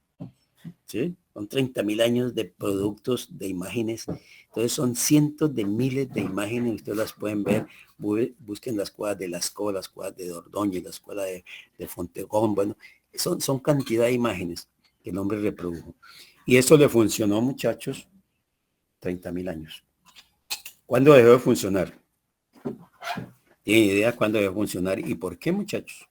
¿Sí? Son 30.000 años de productos, de imágenes. Entonces son cientos de miles de imágenes. Ustedes las pueden ver. Busquen las cuevas de Lascaux, las cuevas de Dordogne, la escuela de Fontegón. Bueno, son cantidad de imágenes que el hombre reprodujo. Y eso le funcionó, muchachos, 30.000 años. ¿Cuándo dejó de funcionar? ¿Tienen idea cuándo dejó de funcionar y por qué, muchachos?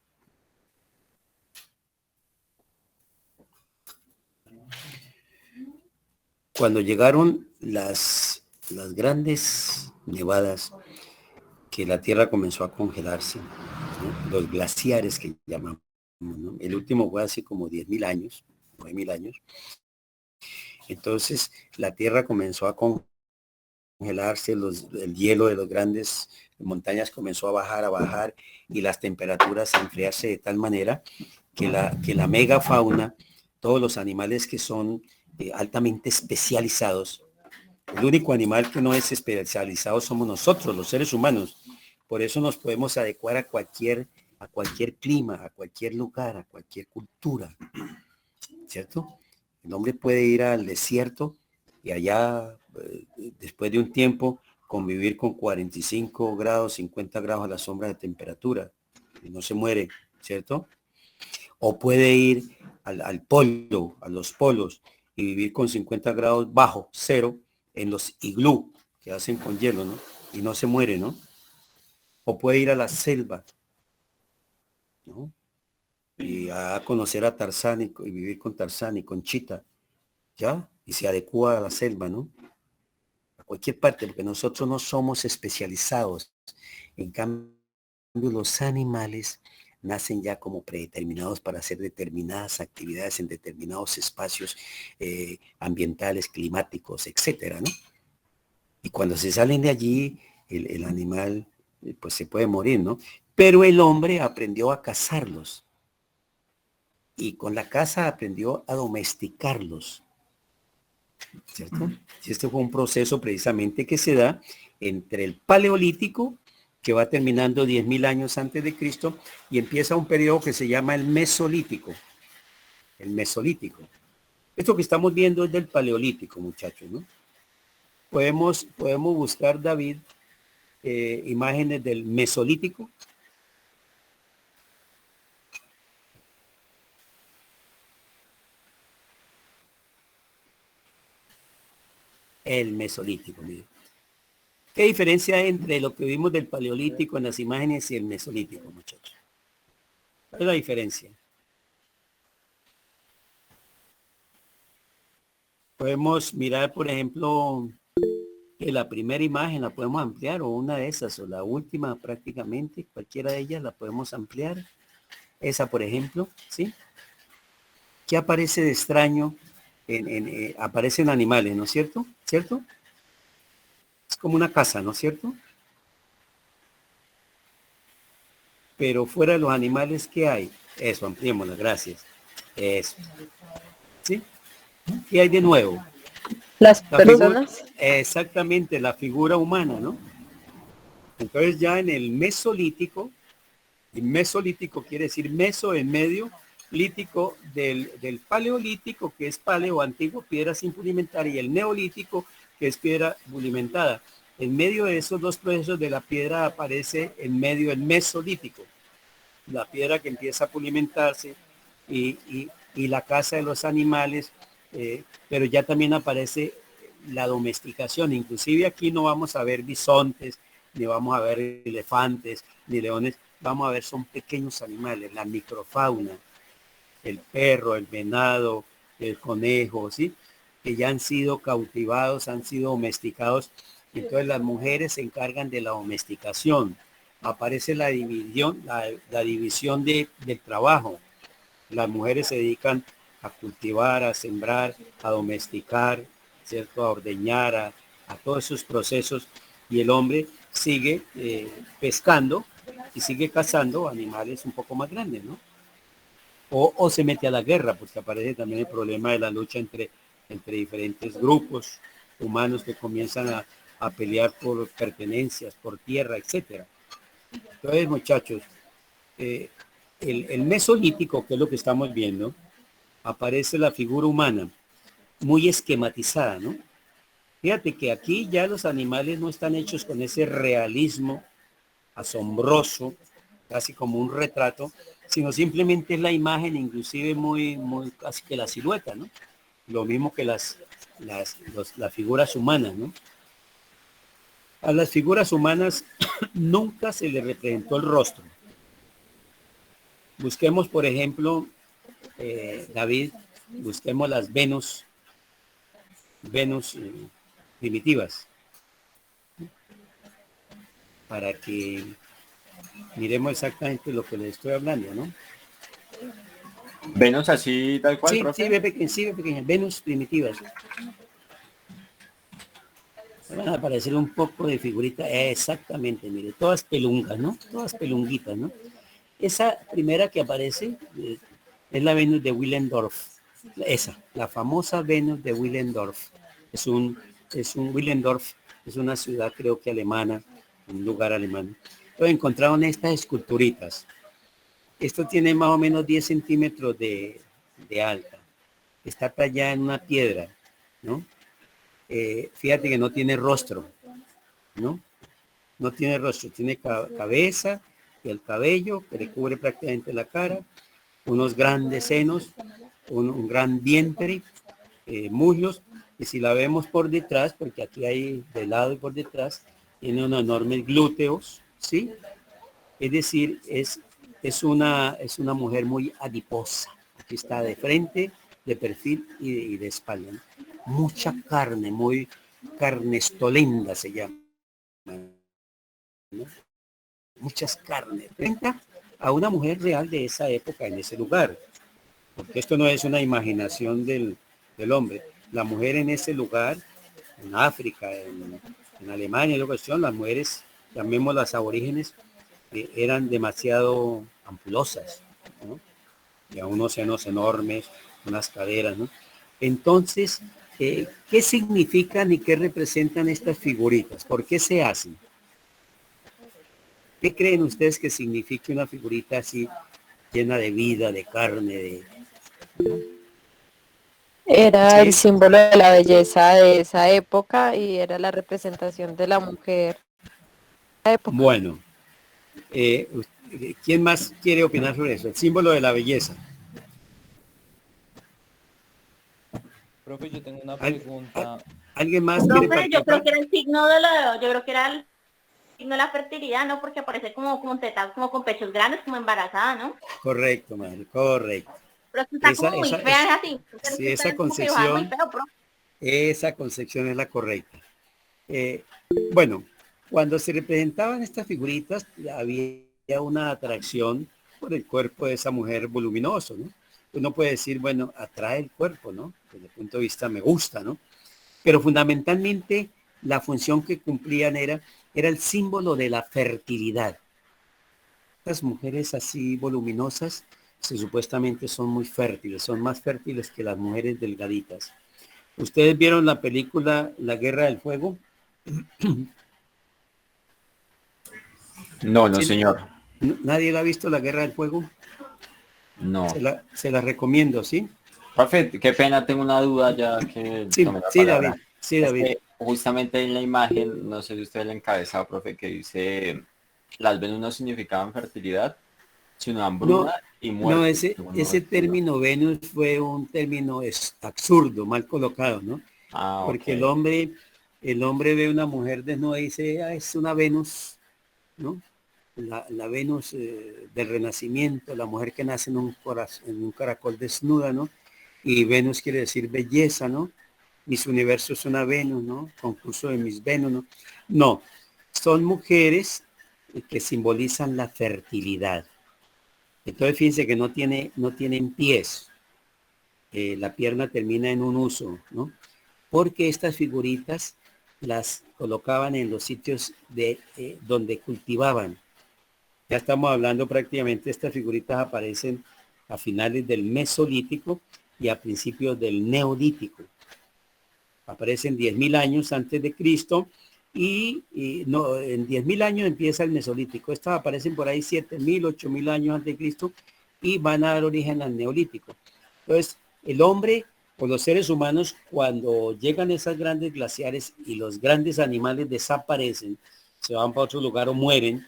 Cuando llegaron las grandes nevadas, que la tierra comenzó a congelarse, ¿no? Los glaciares que llamamos, ¿no? El último fue hace como 10.000 años, 9.000 años. Entonces la tierra comenzó a congelarse, el hielo de los grandes montañas comenzó a bajar y las temperaturas a enfriarse de tal manera que la megafauna, todos los animales que son altamente especializados, el único animal que no es especializado somos nosotros, los seres humanos. Por eso nos podemos adecuar a cualquier clima, a cualquier lugar, a cualquier cultura, ¿cierto? El hombre puede ir al desierto y allá, después de un tiempo, convivir con 45 grados, 50 grados a la sombra de temperatura y no se muere, ¿cierto? O puede ir al polo, a los polos, y vivir con 50 grados bajo cero en los iglú que hacen con hielo, ¿no? Y no se muere, ¿no? O puede ir a la selva, ¿no? Y a conocer a Tarzán y vivir con Tarzán y con Chita, ¿ya? Y se adecua a la selva, ¿no? A cualquier parte, porque nosotros no somos especializados. En cambio, los animales nacen ya como predeterminados para hacer determinadas actividades en determinados espacios ambientales, climáticos, etcétera, ¿no? Y cuando se salen de allí, el animal pues se puede morir, ¿no? Pero el hombre aprendió a cazarlos. Y con la caza aprendió a domesticarlos, ¿cierto? Y este fue un proceso precisamente que se da entre el Paleolítico, que va terminando 10.000 años antes de Cristo, y empieza un periodo que se llama el Mesolítico. El Mesolítico. Esto que estamos viendo es del Paleolítico, muchachos, ¿no? Podemos buscar, David, imágenes del Mesolítico. El Mesolítico, mire. ¿Qué diferencia hay entre lo que vimos del Paleolítico en las imágenes y el Mesolítico, muchachos? ¿Cuál es la diferencia? Podemos mirar, por ejemplo, que la primera imagen la podemos ampliar, o una de esas, o la última prácticamente, cualquiera de ellas la podemos ampliar. Esa, por ejemplo, ¿sí? ¿Qué aparece de extraño? Aparecen animales, ¿no es cierto? ¿Cierto? Es como una casa, ¿no es cierto? Pero fuera de los animales, ¿qué hay? Eso, ampliémosla, gracias. Eso. ¿Sí? ¿Qué hay de nuevo? Las personas. Exactamente, la figura humana, ¿no? Entonces ya en el Mesolítico, y Mesolítico quiere decir meso en medio, lítico del Paleolítico, que es paleo, antiguo, piedra sin pulimentar, y el Neolítico, que es piedra pulimentada. En medio de esos dos procesos de la piedra aparece en medio el Mesolítico, la piedra que empieza a pulimentarse y la caza de los animales, pero ya también aparece la domesticación. Inclusive aquí no vamos a ver bisontes, ni vamos a ver elefantes, ni leones, vamos a ver son pequeños animales, la microfauna, el perro, el venado, el conejo, ¿sí? Que ya han sido cautivados, han sido domesticados. Entonces las mujeres se encargan de la domesticación. Aparece la división, la división del trabajo. Las mujeres se dedican a cultivar, a sembrar, a domesticar, ¿cierto? A ordeñar, a todos esos procesos. Y el hombre sigue pescando y sigue cazando animales un poco más grandes, ¿no? O se mete a la guerra, porque aparece también el problema de la lucha entre diferentes grupos humanos que comienzan a pelear por pertenencias, por tierra, etcétera. Entonces, muchachos, el Mesolítico, que es lo que estamos viendo, aparece la figura humana muy esquematizada, ¿no? Fíjate que aquí ya los animales no están hechos con ese realismo asombroso, casi como un retrato, sino simplemente es la imagen, inclusive muy casi que la silueta, ¿no? Lo mismo que las figuras humanas, ¿no? A las figuras humanas nunca se les representó el rostro. Busquemos, por ejemplo, David, busquemos las Venus primitivas, para que miremos exactamente lo que les estoy hablando, ¿no? Venus así tal cual, Sí, profe. sí, ve pequeña, Venus primitivas. Van a aparecer un poco de figurita, exactamente, mire, todas pelungas, ¿no? Todas pelunguitas, ¿no? Esa primera que aparece es la Venus de Willendorf. Esa, la famosa Venus de Willendorf. Willendorf, es una ciudad creo que alemana, un lugar alemán. Entonces encontraron estas esculturitas. Esto tiene más o menos 10 centímetros de alta. Está tallada en una piedra, ¿no? Fíjate que no tiene rostro, ¿no? No tiene rostro, tiene cabeza y el cabello que le cubre prácticamente la cara, unos grandes senos, un gran vientre, muslos, y si la vemos por detrás, porque aquí hay de lado y por detrás, tiene unos enormes glúteos, ¿sí? Es decir, es una mujer muy adiposa. Aquí está de frente, de perfil y de espalda, ¿no? Mucha carne, muy carnestolenda se llama, ¿no? Muchas carnes. Frente a una mujer real de esa época en ese lugar, porque esto no es una imaginación del hombre. La mujer en ese lugar, en África, en Alemania, en la cuestión, las mujeres, llamémoslas aborígenes, eran demasiado ampulosas, ¿no? Y a unos senos enormes, unas caderas, ¿no? Entonces, ¿qué significan y qué representan estas figuritas? ¿Por qué se hacen? ¿Qué creen ustedes que signifique una figurita así, llena de vida, de carne, Era el ¿sí? símbolo de la belleza de esa época y era la representación de la mujer de la época. Bueno, ¿quién más quiere opinar sobre eso? El símbolo de la belleza. Profe, yo tengo una ¿Al- pregunta. ¿Alguien más quiere Profe, yo creo participar? que era el signo de la, yo creo que era el signo de la fertilidad, ¿no? Porque aparece como teta, como con pechos grandes, como embarazada, ¿no? Correcto, madre, correcto. Pero es que está como muy fea, es así. Pero es Sí, que está como que dibujada muy feo, profe. esa concepción es la correcta. Bueno, cuando se representaban estas figuritas, había una atracción por el cuerpo de esa mujer voluminoso, ¿no? Uno puede decir, bueno, atrae el cuerpo, ¿no? Desde el punto de vista me gusta, ¿no? Pero fundamentalmente la función que cumplían era el símbolo de la fertilidad. Las mujeres así voluminosas supuestamente son muy fértiles, son más fértiles que las mujeres delgaditas. ¿Ustedes vieron la película La Guerra del Fuego? No, no, ¿Sí? señor. ¿Nadie la ha visto La Guerra del Fuego? No. Se la recomiendo, ¿sí? Profe, qué pena, tengo una duda ya que Sí, tomé la sí, David, palabra. sí, Es David. que justamente en la imagen, no sé si usted la encabezado, profe, que dice las Venus no significaban fertilidad, sino hambruna No, y no, muerte. según lo ese recuerdo. término Venus fue un término absurdo, mal colocado, ¿no? Ah, ok. Porque el hombre ve una mujer desnuda y dice, ah, es una Venus, ¿no? La Venus del Renacimiento, la mujer que nace en un caracol desnuda, ¿no? Y Venus quiere decir belleza, ¿no? Mis universos es una Venus, ¿no? Concurso de mis Venus, ¿no? No, son mujeres que simbolizan la fertilidad. Entonces fíjense que no tienen pies. La pierna termina en un uso, ¿no? Porque estas figuritas las colocaban en los sitios donde cultivaban. Ya estamos hablando prácticamente, estas figuritas aparecen a finales del Mesolítico y a principios del Neolítico. Aparecen 10.000 años antes de Cristo y no, en 10.000 años empieza el Mesolítico. Estas aparecen por ahí 7.000, 8.000 años antes de Cristo y van a dar origen al Neolítico. Entonces, el hombre o los seres humanos, cuando llegan esas grandes glaciares y los grandes animales desaparecen, se van para otro lugar o mueren,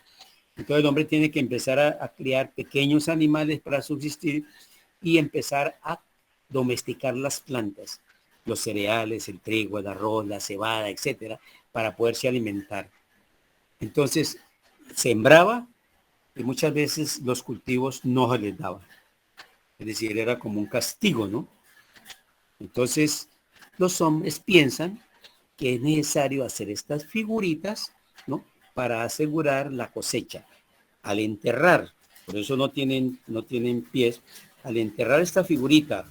entonces el hombre tiene que empezar a criar pequeños animales para subsistir y empezar a domesticar las plantas, los cereales, el trigo, el arroz, la cebada, etcétera, para poderse alimentar. Entonces, sembraba y muchas veces los cultivos no se les daban. Es decir, era como un castigo, ¿no? Entonces, los hombres piensan que es necesario hacer estas figuritas, ¿no? Para asegurar la cosecha. Al enterrar, por eso no tienen pies, al enterrar esta figurita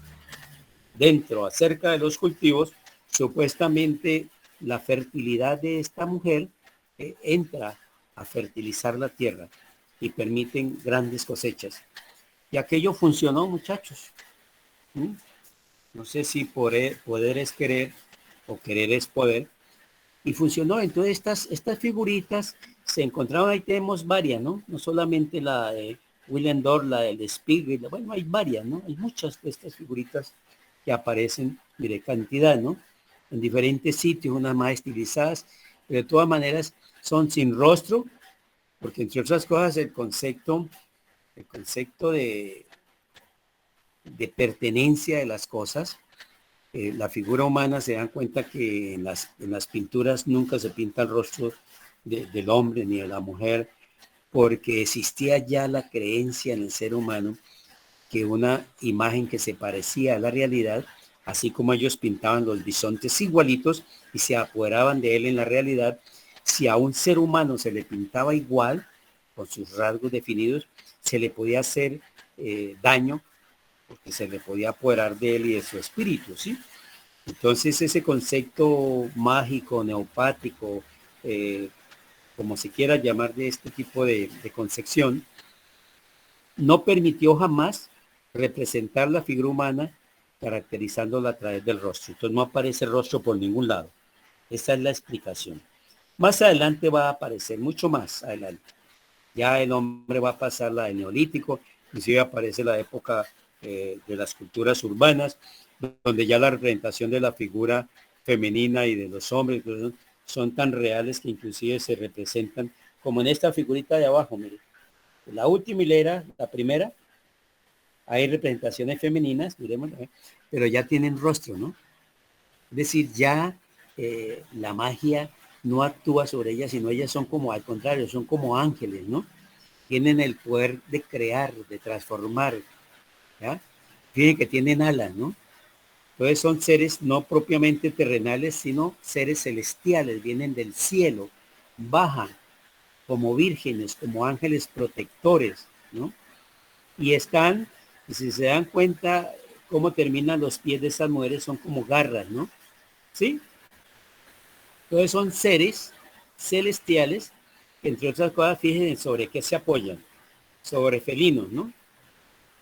dentro, acerca de los cultivos, supuestamente la fertilidad de esta mujer entra a fertilizar la tierra y permiten grandes cosechas. Y aquello funcionó, muchachos. ¿Mm? No sé si poder es querer o querer es poder. Y funcionó. Entonces estas figuritas se encontraron, ahí tenemos varias, ¿no? No solamente la de Willendorf, la del Spiegel, bueno, hay varias, ¿no? Hay muchas de estas figuritas que aparecen, mire, cantidad, ¿no? En diferentes sitios, unas más estilizadas, pero de todas maneras son sin rostro, porque entre otras cosas el concepto de pertenencia de las cosas, la figura humana, se dan cuenta que en las pinturas nunca se pinta el rostro del hombre ni de la mujer, porque existía ya la creencia en el ser humano que una imagen que se parecía a la realidad, así como ellos pintaban los bisontes igualitos y se apoderaban de él en la realidad, si a un ser humano se le pintaba igual, con sus rasgos definidos, se le podía hacer daño, porque se le podía apoderar de él y de su espíritu, ¿sí? Entonces ese concepto mágico, neopático, como se quiera llamar, de este tipo de concepción, no permitió jamás representar la figura humana caracterizándola a través del rostro. Entonces no aparece el rostro por ningún lado. Esa es la explicación. Más adelante va a aparecer, mucho más adelante. Ya el hombre va a pasar la del neolítico, inclusive aparece la época de las culturas urbanas, donde ya la representación de la figura femenina y de los hombres son tan reales que inclusive se representan como en esta figurita de abajo, mire. La última hilera, la primera, hay representaciones femeninas, miremos, pero ya tienen rostro, ¿no? Es decir, ya la magia no actúa sobre ellas, sino ellas son como, al contrario, son como ángeles, ¿no? Tienen el poder de crear, de transformar, ¿ya? Fíjense que tienen alas, ¿no? Entonces son seres no propiamente terrenales, sino seres celestiales, vienen del cielo, bajan como vírgenes, como ángeles protectores, ¿no? Y están, si se dan cuenta cómo terminan los pies de esas mujeres, son como garras, ¿no? ¿Sí? Entonces son seres celestiales, que entre otras cosas, fíjense sobre qué se apoyan, sobre felinos, ¿no?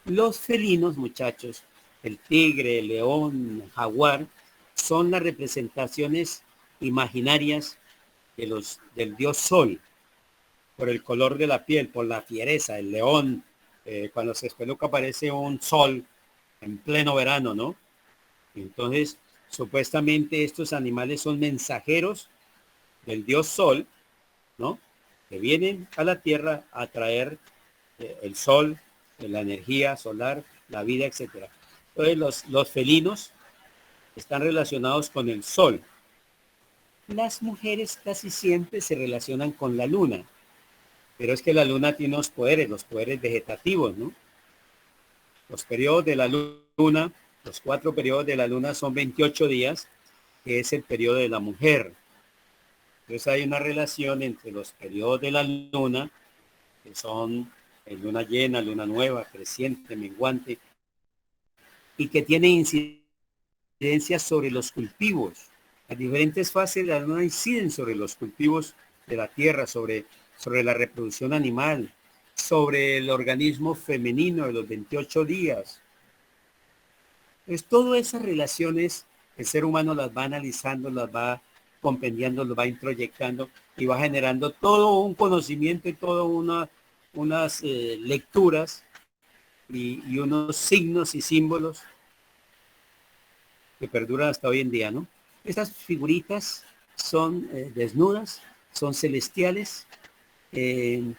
Los felinos, muchachos, el tigre, el león, el jaguar, son las representaciones imaginarias del dios Sol, por el color de la piel, por la fiereza. El león, cuando se espeluca, aparece un sol en pleno verano, ¿no? Entonces, supuestamente estos animales son mensajeros del dios Sol, ¿no? Que vienen a la tierra a traer el sol, la energía solar, la vida, etcétera. Entonces, los felinos están relacionados con el sol. Las mujeres casi siempre se relacionan con la luna, pero es que la luna tiene los poderes vegetativos, ¿no? Los periodos de la luna, los 4 periodos de la luna son 28 días, que es el periodo de la mujer. Entonces hay una relación entre los periodos de la luna, que son luna llena, luna nueva, creciente, menguante, y que tiene incidencia sobre los cultivos. Las diferentes fases de la luna inciden sobre los cultivos de la tierra, sobre la reproducción animal, sobre el organismo femenino de los 28 días. Pues todas esas relaciones el ser humano las va analizando, las va compendiando, las va introyectando y va generando todo un conocimiento y todas unas lecturas y unos signos y símbolos que perduran hasta hoy en día, ¿no? Estas figuritas son desnudas, son celestiales. En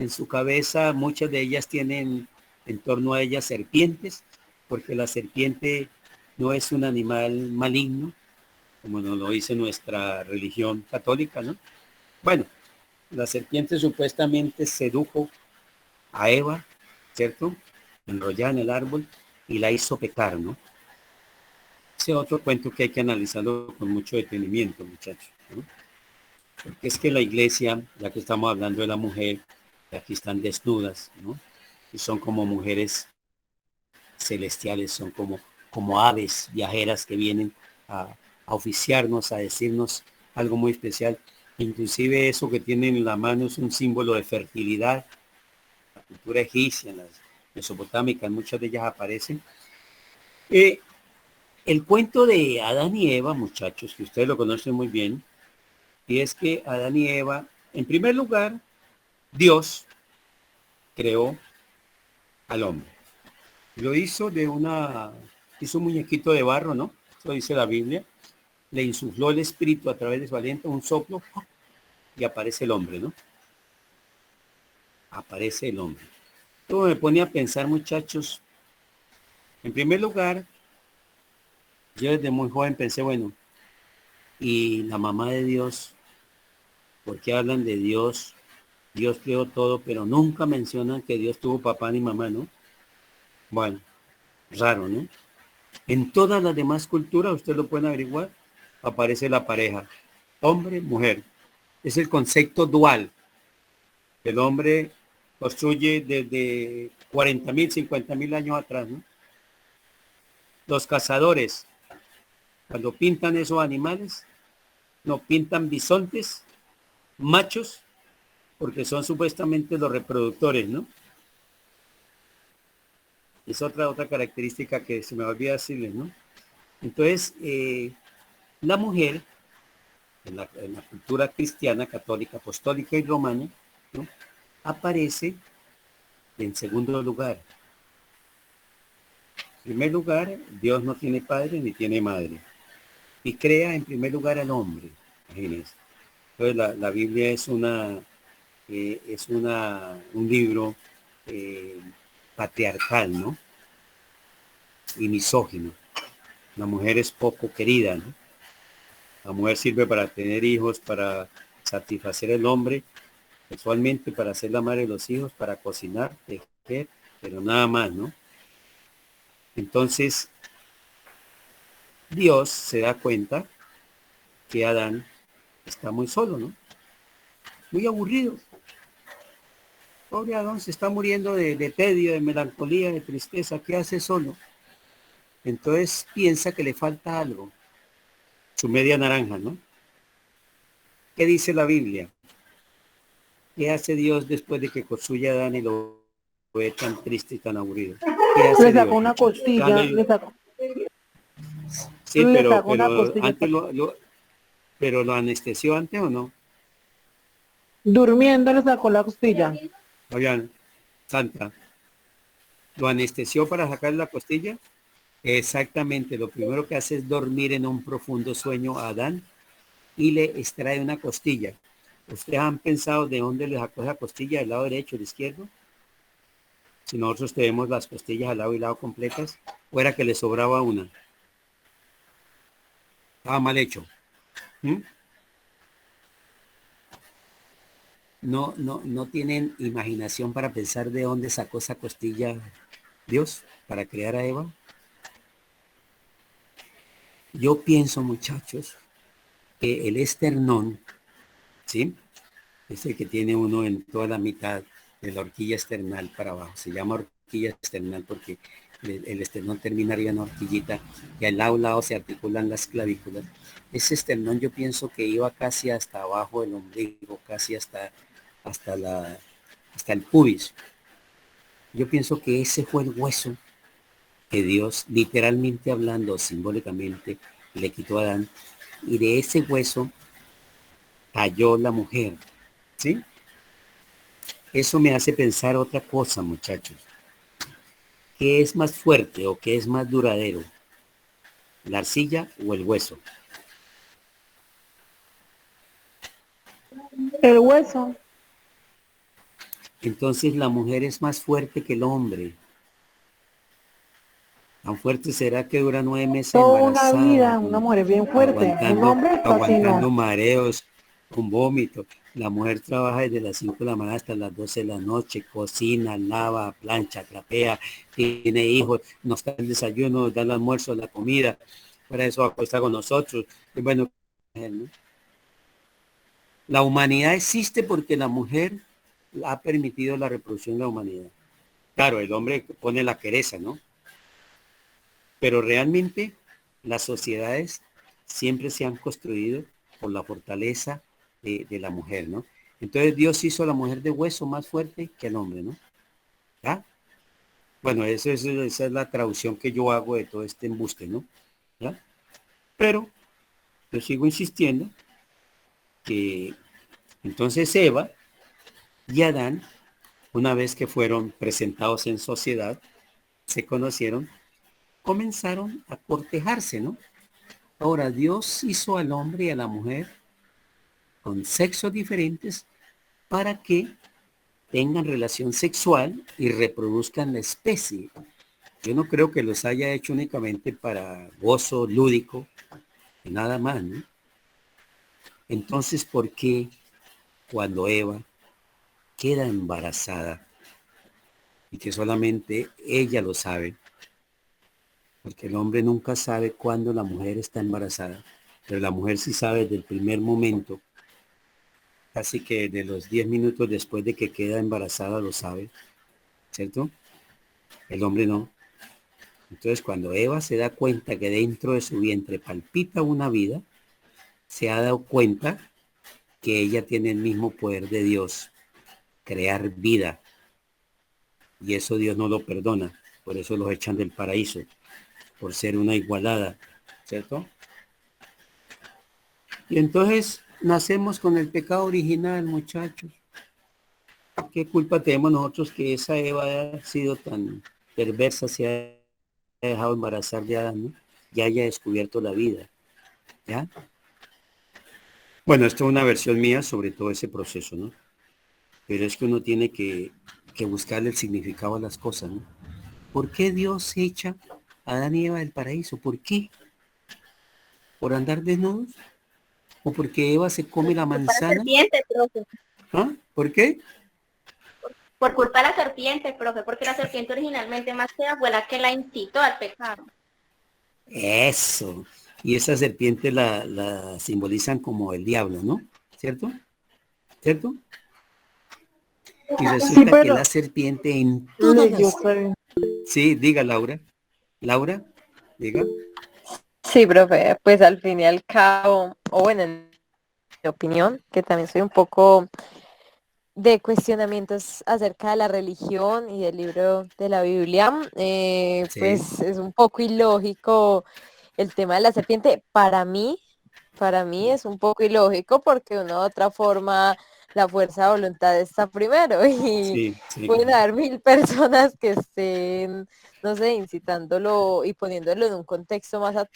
su cabeza muchas de ellas tienen en torno a ellas serpientes, porque la serpiente no es un animal maligno, como nos lo dice nuestra religión católica, ¿no? Bueno, la serpiente supuestamente sedujo a Eva, ¿cierto? Enrollada en el árbol y la hizo pecar, ¿no? Ese otro cuento que hay que analizarlo con mucho detenimiento, muchachos, ¿no? Porque es que la iglesia, ya que estamos hablando de la mujer, aquí están desnudas, ¿no? Y son como mujeres celestiales, son como aves viajeras que vienen a oficiarnos, a decirnos algo muy especial. Inclusive eso que tienen en la mano es un símbolo de fertilidad. La cultura egipcia, en las mesopotámicas, muchas de ellas aparecen. El cuento de Adán y Eva, muchachos, que ustedes lo conocen muy bien, y es que Adán y Eva, en primer lugar, Dios creó al hombre. Lo hizo hizo un muñequito de barro, ¿no? Eso dice la Biblia. Le insufló el espíritu a través de su aliento, un soplo, y aparece el hombre, ¿no? Aparece el hombre. Todo me pone a pensar, muchachos. En primer lugar, yo desde muy joven pensé, bueno, y la mamá de Dios, ¿por qué hablan de Dios? Dios creó todo, pero nunca mencionan que Dios tuvo papá ni mamá, ¿no? Bueno, raro, ¿no? En todas las demás culturas, ustedes lo pueden averiguar, aparece la pareja, hombre, mujer. Es el concepto dual. El hombre construye desde 40.000, 50.000 años atrás, ¿no? Los cazadores, cuando pintan esos animales, no pintan bisontes, machos, porque son supuestamente los reproductores, ¿no? Es otra característica que se me olvida decirles, ¿no? Entonces, la mujer, en la cultura cristiana, católica, apostólica y romana, ¿no? Aparece en segundo lugar. En primer lugar, Dios no tiene padre ni tiene madre. Y crea en primer lugar al hombre. Imagínense. Entonces la Biblia es un libro patriarcal, ¿no? Y misógino. La mujer es poco querida, ¿no? La mujer sirve para tener hijos, para satisfacer al hombre, sexualmente, para ser la madre de los hijos, para cocinar, tejer, pero nada más, ¿no? Entonces, Dios se da cuenta que Adán está muy solo, ¿no? Muy aburrido. Pobre Adán se está muriendo de tedio, de melancolía, de tristeza. ¿Qué hace solo? Entonces piensa que le falta algo. Su media naranja, ¿no? ¿Qué dice la Biblia? ¿Qué hace Dios después de que construye a Adán y lo ve tan triste y tan aburrido? ¿Qué hace Le Dios, sacó una muchachos? costilla, Sí, le pero sacó una costilla. antes pero lo anestesió antes o no. Durmiendo le sacó la costilla. Oigan, Santa, ¿lo anestesió para sacar la costilla? Exactamente, lo primero que hace es dormir en un profundo sueño a Adán y le extrae una costilla. ¿Ustedes han pensado de dónde le sacó esa costilla, del lado derecho o del izquierdo? Si nosotros tenemos las costillas al lado y lado completas, o era que le sobraba una. Estaba mal hecho. ¿Mm? No tienen imaginación para pensar de dónde sacó esa costilla Dios para crear a Eva. Yo pienso, muchachos, que el esternón, ¿sí? Es el que tiene uno en toda la mitad de la horquilla esternal para abajo. Se llama horquilla esternal porque el esternón termina arriba en una horquillita y al lado se articulan las clavículas. Ese esternón yo pienso que iba casi hasta abajo del ombligo, casi hasta el pubis. Yo pienso que ese fue el hueso que Dios, literalmente hablando, simbólicamente, le quitó a Adán, y de ese hueso cayó la mujer, ¿sí? Eso me hace pensar otra cosa, muchachos. ¿Qué es más fuerte o qué es más duradero? ¿La arcilla o el hueso? El hueso. Entonces la mujer es más fuerte que el hombre. Tan fuerte será que dura 9 meses Toda embarazada. una vida, una mujer bien fuerte. Un hombre casi aguantando no. mareos, con vómito. La mujer trabaja desde las 5 de la mañana hasta las 12 de la noche, cocina, lava, plancha, trapea, tiene hijos, nos da el desayuno, nos da el almuerzo, la comida. Para eso acuesta con nosotros. Y bueno, ¿no? La humanidad existe porque la mujer ha permitido la reproducción de la humanidad. Claro, el hombre pone la quereza, ¿no? Pero realmente las sociedades siempre se han construido por la fortaleza de la mujer, ¿no? Entonces Dios hizo a la mujer de hueso más fuerte que el hombre, ¿no? ¿Ya? Bueno, esa es la traducción que yo hago de todo este embuste, ¿no? ¿Ya? Pero yo sigo insistiendo que entonces Eva y Adán, una vez que fueron presentados en sociedad, se conocieron, comenzaron a cortejarse, ¿no? Ahora, Dios hizo al hombre y a la mujer con sexos diferentes para que tengan relación sexual y reproduzcan la especie. Yo no creo que los haya hecho únicamente para gozo lúdico, y nada más, ¿no? Entonces, ¿por qué cuando Eva queda embarazada y que solamente ella lo sabe? Porque el hombre nunca sabe cuándo la mujer está embarazada, pero la mujer sí sabe desde el primer momento, casi que de los 10 minutos después de que queda embarazada lo sabe, ¿cierto? El hombre no. Entonces, cuando Eva se da cuenta que dentro de su vientre palpita una vida, se ha dado cuenta que ella tiene el mismo poder de Dios, crear vida. Y eso Dios no lo perdona. Por eso los echan del paraíso, por ser una igualada, ¿cierto? Y entonces nacemos con el pecado original, muchachos. ¿Qué culpa tenemos nosotros que esa Eva haya sido tan perversa, se haya dejado embarazar de Adán, ¿no? Ya haya descubierto la vida, ¿ya? Bueno, esto es una versión mía sobre todo ese proceso, ¿no? Pero es que uno tiene que buscarle el significado a las cosas, ¿no? ¿Por qué Dios echa a Adán y Eva del paraíso? ¿Por qué? ¿Por andar desnudos? ¿O porque Eva se come la manzana? Serpiente, profe. ¿Ah? ¿Por qué? Por culpa de la serpiente, profe, porque la serpiente originalmente más fea fue la que la incitó al pecado. Eso. Y esa serpiente la simbolizan como el diablo, ¿no? ¿Cierto? ¿Cierto? Y resulta que la serpiente en todas las... Sí, diga Laura. Laura, diga. Sí, profe, pues al fin y al cabo, o bueno, en mi opinión, que también soy un poco de cuestionamientos acerca de la religión y del libro de la Biblia, Sí. pues es un poco ilógico el tema de la serpiente. Para mí es un poco ilógico porque de una u otra forma la fuerza de voluntad está primero y Sí, sí. pueden haber 1000 personas que estén, no sé, incitándolo y poniéndolo en un contexto más,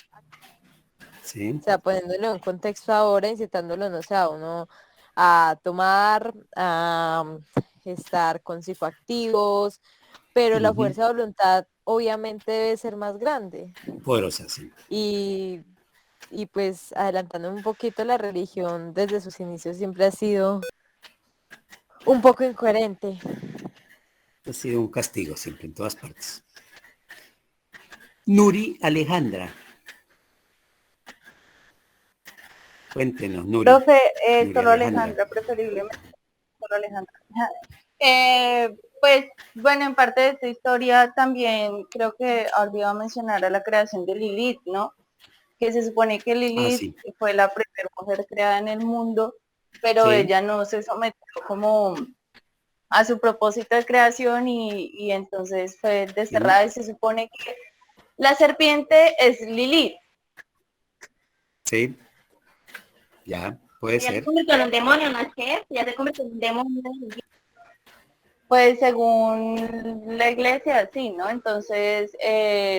Sí. o sea, poniéndolo en un contexto ahora, incitándolo, no sé, a uno a tomar, a estar con psicoactivos, pero la fuerza de voluntad obviamente debe ser más grande. Poderosa, sí. Y pues adelantando un poquito, la religión desde sus inicios siempre ha sido un poco incoherente. Ha sido un castigo siempre, en todas partes. Nuri Alejandra. Cuéntenos, Nuri. Profe, Nuri solo Alejandra. Alejandra, preferiblemente. Solo Alejandra. Pues bueno, en parte de esta historia también creo que olvidado mencionar a la creación de Lilith, ¿no? Que se supone que Lilith Sí. fue la primera mujer creada en el mundo, pero Sí. ella no se sometió como a su propósito de creación y entonces fue desterrada y se supone que la serpiente es Lilith. Sí. Ya, puede Ya se ser. convirtió en un demonio, ¿no es que? Ya se convirtió en un demonio. Pues según la iglesia, sí, ¿no? Entonces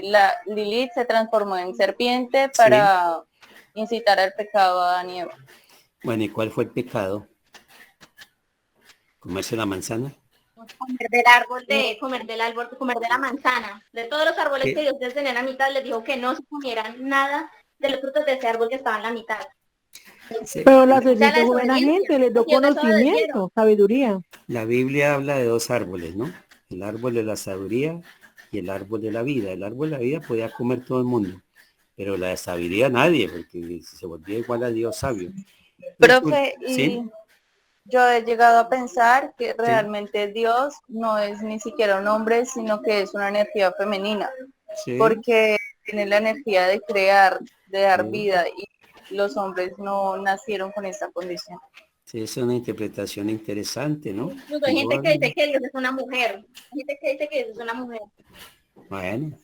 la Lilith se transformó en serpiente para incitar al pecado a Adán y Eva. Bueno, ¿y cuál fue el pecado? ¿Comerse la manzana? Comer del árbol comer de la manzana. De todos los árboles que Dios les tenía en la mitad, les dijo que no se comieran nada de los frutos de ese árbol que estaba en la mitad. Sí. Pero la serpiente es buena gente, les dio conocimiento, sabiduría. La Biblia habla de dos árboles, ¿no? El árbol de la sabiduría y el árbol de la vida. El árbol de la vida podía comer todo el mundo, pero la de sabiduría nadie, porque se volvía igual a Dios sabio. Profe, ¿Sí? y yo he llegado a pensar que realmente Dios no es ni siquiera un hombre, sino que es una energía femenina, Sí. porque tiene la energía de crear, de dar vida, los hombres no nacieron con esta condición. Sí, es una interpretación interesante, ¿no? Incluso hay gente que dice que Dios es una mujer. Hay gente que dice que Dios es una mujer. Bueno,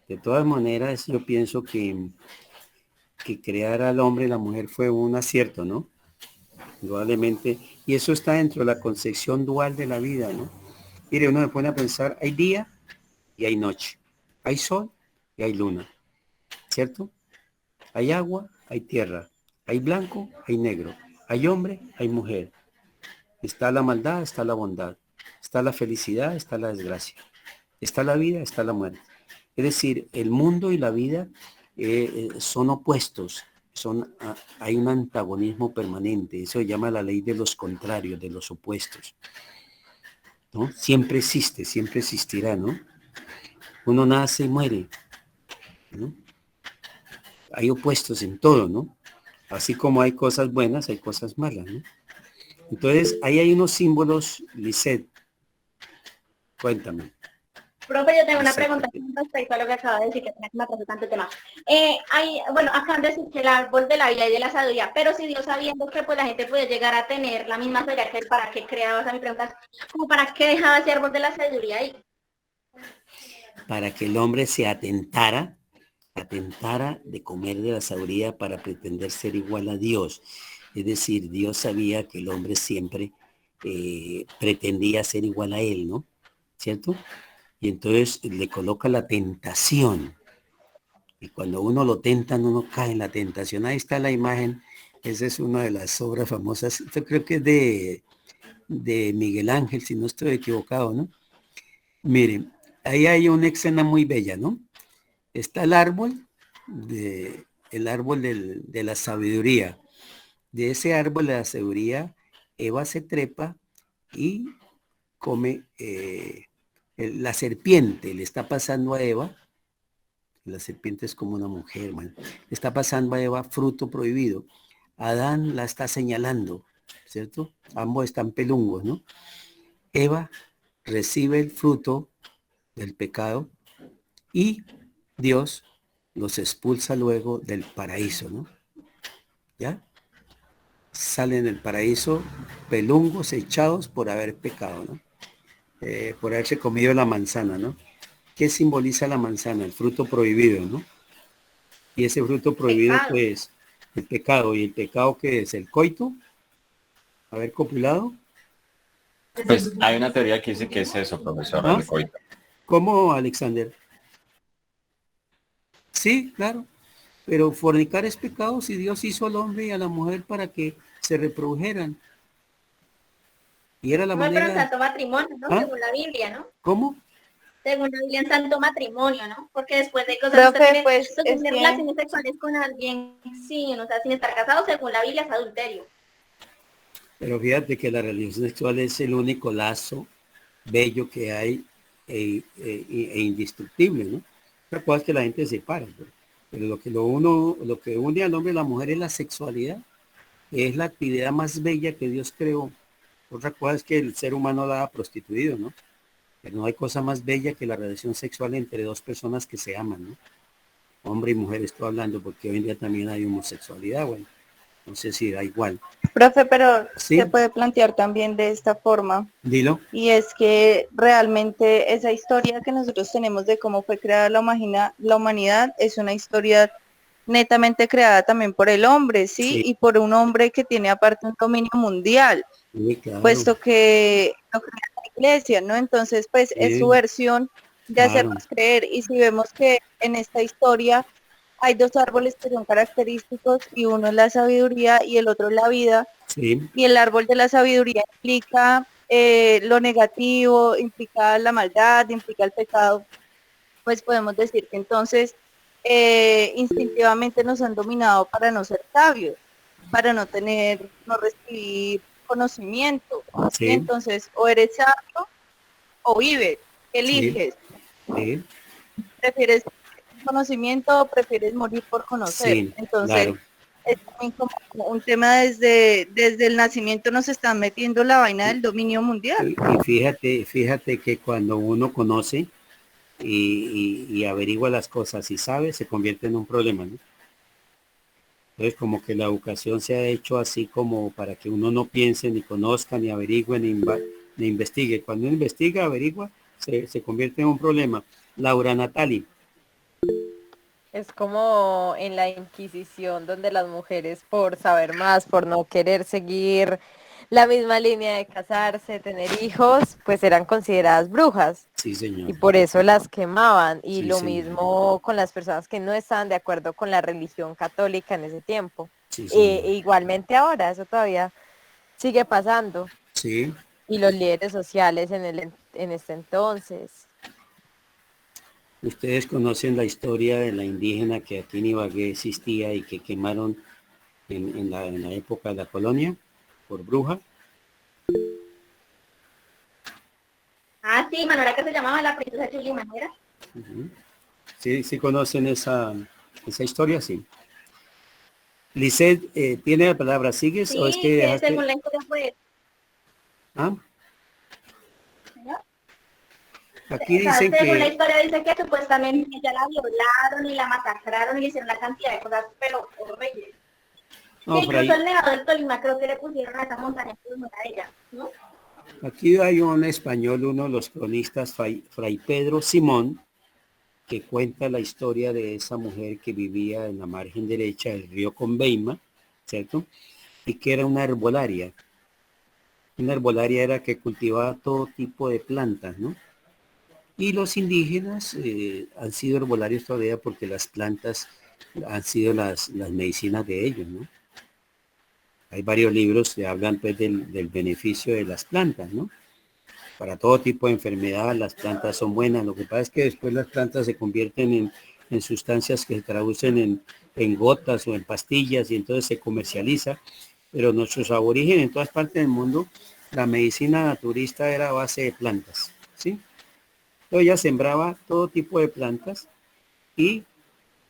de todas maneras, yo pienso que crear al hombre y la mujer fue un acierto, ¿no? Indudablemente. Y eso está dentro de la concepción dual de la vida, ¿no? Mire, uno se pone a pensar, hay día y hay noche. Hay sol y hay luna, ¿cierto? Hay agua, hay tierra. Hay blanco, hay negro. Hay hombre, hay mujer. Está la maldad, está la bondad. Está la felicidad, está la desgracia. Está la vida, está la muerte. Es decir, el mundo y la vida son opuestos. Hay un antagonismo permanente. Eso se llama la ley de los contrarios, de los opuestos, ¿no? Siempre existe, siempre existirá, ¿no? Uno nace y muere, ¿no? Hay opuestos en todo, ¿no? Así como hay cosas buenas, hay cosas malas, ¿no? Entonces, ahí hay unos símbolos, Lisette. Cuéntame. Profe, yo tengo una Exacto. pregunta con respecto a lo que acaba de decir, que tenía que me atrasó tanto el tema. Bueno, acaban de decir que el árbol de la vida y de la sabiduría, pero si Dios sabiendo que pues la gente puede llegar a tener la misma sabiduría que él, ¿para qué creaba? O sea, mi pregunta es, ¿cómo para qué dejaba ese árbol de la sabiduría ahí? Para que el hombre se atentara de comer de la sabiduría para pretender ser igual a Dios. Es decir, Dios sabía que el hombre siempre pretendía ser igual a él, ¿no? ¿Cierto? Y entonces le coloca la tentación. Y cuando uno lo tentan, uno cae en la tentación. Ahí está la imagen. Esa es una de las obras famosas. Yo creo que es de Miguel Ángel, si no estoy equivocado, ¿no? Miren, ahí hay una escena muy bella, ¿no? Está el árbol, de la sabiduría. De ese árbol de la sabiduría, Eva se trepa y come la serpiente, le está pasando a Eva. La serpiente es como una mujer, man. Le está pasando a Eva fruto prohibido. Adán la está señalando, ¿cierto? Ambos están pelungos, ¿no? Eva recibe el fruto del pecado y Dios los expulsa luego del paraíso, ¿no? ¿Ya? Salen del paraíso pelungos echados por haber pecado, ¿no? Por haberse comido la manzana, ¿no? ¿Qué simboliza la manzana? El fruto prohibido, ¿no? Y ese fruto prohibido, Pecado. pues, el pecado. ¿Y el pecado qué es? ¿El coito? ¿Haber copulado? Pues hay una teoría que dice que es eso, profesor, ¿Ah? el coito. ¿Cómo, Alexander? Sí, claro. Pero fornicar es pecado si Dios hizo al hombre y a la mujer para que se reprodujeran. Y era la No, pero en manera... santo matrimonio, ¿no? ¿Ah? Según la Biblia, ¿no? ¿Cómo? Según la Biblia en santo matrimonio, ¿no? Porque después de cosas, Profe, usted tiene, pues, usted es tiene que- relaciones sexuales con alguien, sí, o sea, sin estar casado, según la Biblia es adulterio. Pero fíjate que la relación sexual es el único lazo bello que hay e indestructible, ¿no? Otra cosa es que la gente se separa, pero lo que une al hombre y a la mujer es la sexualidad, es la actividad más bella que Dios creó. Otra cosa es que el ser humano la ha prostituido, ¿no? Pero no hay cosa más bella que la relación sexual entre dos personas que se aman, ¿no? Hombre y mujer estoy hablando, porque hoy en día también hay homosexualidad, bueno, no sé si da igual. Profe, pero Sí, se puede plantear también de esta forma, dilo. y es que realmente esa historia que nosotros tenemos de cómo fue creada la humanidad es una historia netamente creada también por el hombre, ¿sí? Sí, Y por un hombre que tiene aparte un dominio mundial, sí, claro. puesto que lo crea la iglesia, ¿no? Entonces, pues es su Sí, versión de claro. hacernos creer, y si vemos que en esta historia hay dos árboles que son característicos, y uno es la sabiduría y el otro es la vida, Sí, y el árbol de la sabiduría implica lo negativo, implica la maldad, implica el pecado, pues podemos decir que entonces instintivamente nos han dominado para no ser sabios, para no recibir conocimiento. Y sí, entonces o eres sabio o vives, sí, eliges, sí, prefieres conocimiento o prefieres morir por conocer. sí, Entonces claro. es también como un tema desde el nacimiento nos están metiendo la vaina del dominio mundial. Y fíjate que cuando uno conoce y averigua las cosas y sabe, se convierte en un problema, ¿no? Entonces, como que la educación se ha hecho así como para que uno no piense, ni conozca, ni averigüe, ni investigue. Cuando uno investiga, averigua, se convierte en un problema. Laura Natali. Es como en la Inquisición, donde las mujeres, por saber más, por no querer seguir la misma línea de casarse, tener hijos, pues eran consideradas brujas Sí, y señor. por eso las quemaban. Y Sí, lo señor. mismo con las personas que no estaban de acuerdo con la religión católica en ese tiempo. Sí, señor. E igualmente ahora, eso todavía sigue pasando. Sí. Y los líderes sociales en este entonces. Ustedes conocen la historia de la indígena que aquí en Ibagué existía y que quemaron en la época de la colonia por bruja. Ah, sí, Manuela, que se llamaba la princesa Chulima, ¿no era? Ujú. Sí, sí conocen esa historia, sí. Lisset, ¿tiene la palabra? ¿Sigues o es que Sí, que dejaste? según la historia, pues, Ah, ¿no? aquí O sea, dicen según la que historia dice que supuestamente ella la violaron y la masacraron y le hicieron una cantidad de cosas, pero horribles. Que no, incluso el Nevado del Tolima creo que le pusieron a esa montaña por a ella, ¿no? aquí hay un español, uno de los cronistas, Fray Pedro Simón, que cuenta la historia de esa mujer que vivía en la margen derecha del río Conveima, ¿cierto? Y que era una herbolaria. Una herbolaria era que cultivaba todo tipo de plantas, ¿no? Y los indígenas han sido herbolarios todavía porque las plantas han sido las medicinas de ellos, ¿no? Hay varios libros que hablan pues del beneficio de las plantas, ¿no? Para todo tipo de enfermedad las plantas son buenas. Lo que pasa es que después las plantas se convierten en sustancias que se traducen en gotas o en pastillas y entonces se comercializa. Pero nuestros aborígenes en todas partes del mundo, la medicina naturista era a base de plantas, ¿sí? Entonces ella sembraba todo tipo de plantas y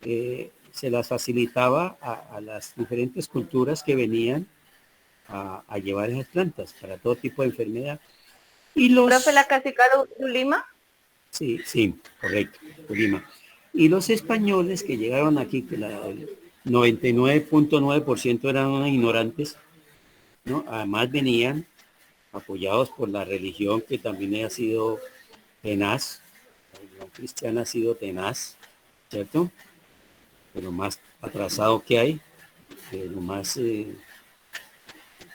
se las facilitaba a las diferentes culturas que venían a llevar esas plantas para todo tipo de enfermedad. Y Profe, la los, cacica Lima. sí, sí, correcto, Lima. Y los españoles que llegaron aquí, que el 99.9% eran unos ignorantes, ¿no? Además venían apoyados por la religión que también ha sido tenaz, la religión cristiana ha sido tenaz, ¿cierto? De lo más atrasado que hay, de lo más